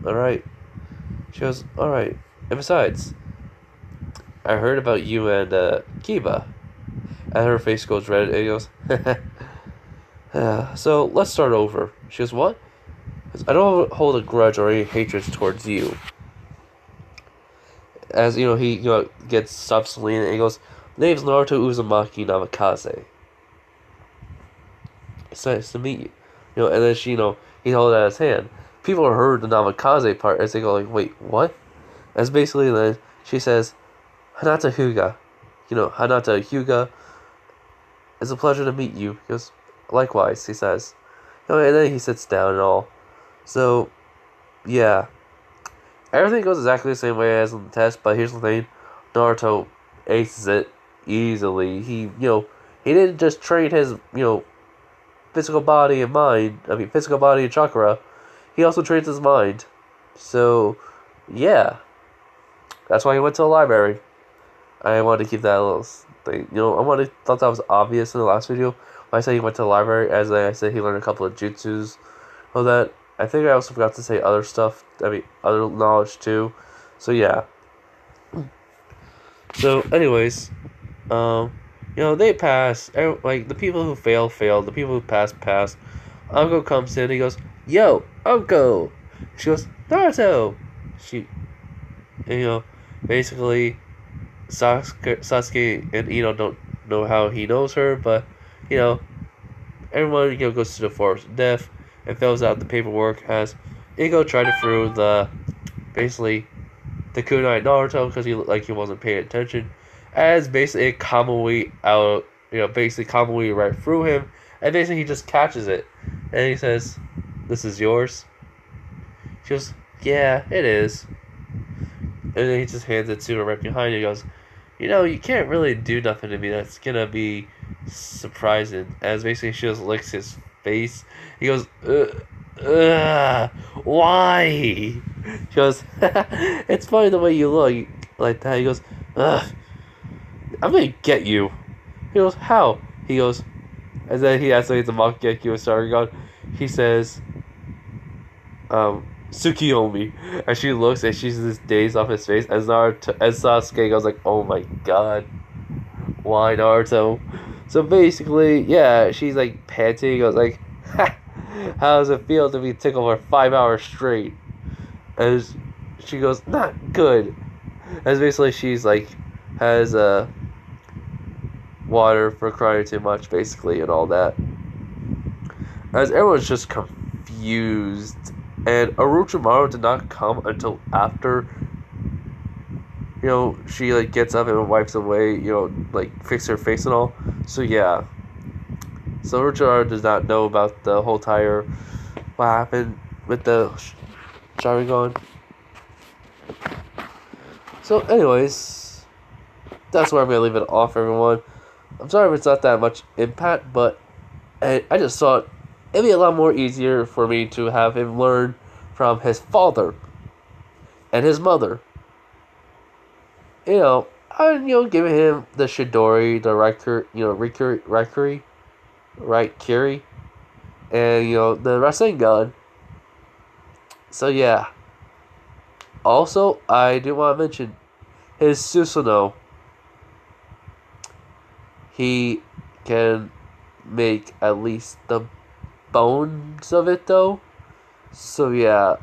Alright. She goes, alright. And besides, I heard about you and Kiba. And her face goes red and he goes, so let's start over. She goes, what? I don't hold a grudge or any hatred towards you. As, he gets stops leaning and he goes, name's Naruto Uzumaki Namikaze. It's nice to meet you. And then she, he held out his hand. People heard the Namikaze part as they go wait, what? As basically then she says, Hanata Hyuga. Hanata Hyuga, it's a pleasure to meet you. He goes, likewise, he says. And then he sits down and all. So, yeah. Everything goes exactly the same way as in the test, but here's the thing. Naruto aces it easily. He didn't just train his, physical body and mind. Physical body and chakra. He also trains his mind. So, yeah. That's why he went to the library. I wanted to keep that little thing. Thought that was obvious in the last video. When I said he went to the library, as I said he learned a couple of jutsus. All that. I think I also forgot to say other stuff. Other knowledge too. So yeah. So, anyways, they pass. Like the people who fail, failed. The people who pass, passed. Uncle comes in. He goes, "Yo, Uncle." She goes, "Naruto." Basically, Sasuke and Ino don't know how he knows her, but everyone goes to the forest of death and fills out the paperwork as Ego tried to throw the kunai Naruto because he looked like he wasn't paying attention, as basically it Kamui out, basically Kamui right through him, and basically he just catches it, and he says, "This is yours." She goes, "Yeah, it is." And then he just hands it to her right behind you. He goes, you can't really do nothing to me that's gonna be surprising. As basically she just licks his face. He goes, why? She goes, it's funny the way you look like that. He goes, ugh, I'm gonna get you. He goes, how? He goes, and then he estimates the Mangekyo Sharingan. He says, Tsukiyomi, and she looks and she's just dazed off his face. As Sasuke goes like, "Oh my god, why Naruto?" So basically, yeah, she's like panting. Goes like, ha, "How does it feel to be tickled for 5 hours straight?" As she goes, "Not good." As basically she's like has water for crying too much, basically, and all that. As everyone's just confused. And Orochimaru did not come until after, she gets up and wipes away, fix her face and all. So yeah. So Orochimaru does not know about the whole entire what happened with the Sharingan. So anyways, that's where I'm gonna leave it off, everyone. I'm sorry if it's not that much impact, but I just thought it'd be a lot more easier for me to have him learn from his father and his mother. I'm giving him the Shidori, the Raikiri, and the Rasengan. So yeah. Also, I do want to mention his Susanoo. He can make at least the bones of it though. So yeah,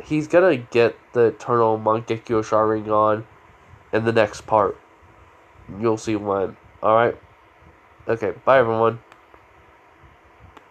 he's gonna get the Eternal Mangekyo Sharingan in the next part. You'll see when. Alright? Okay, bye everyone.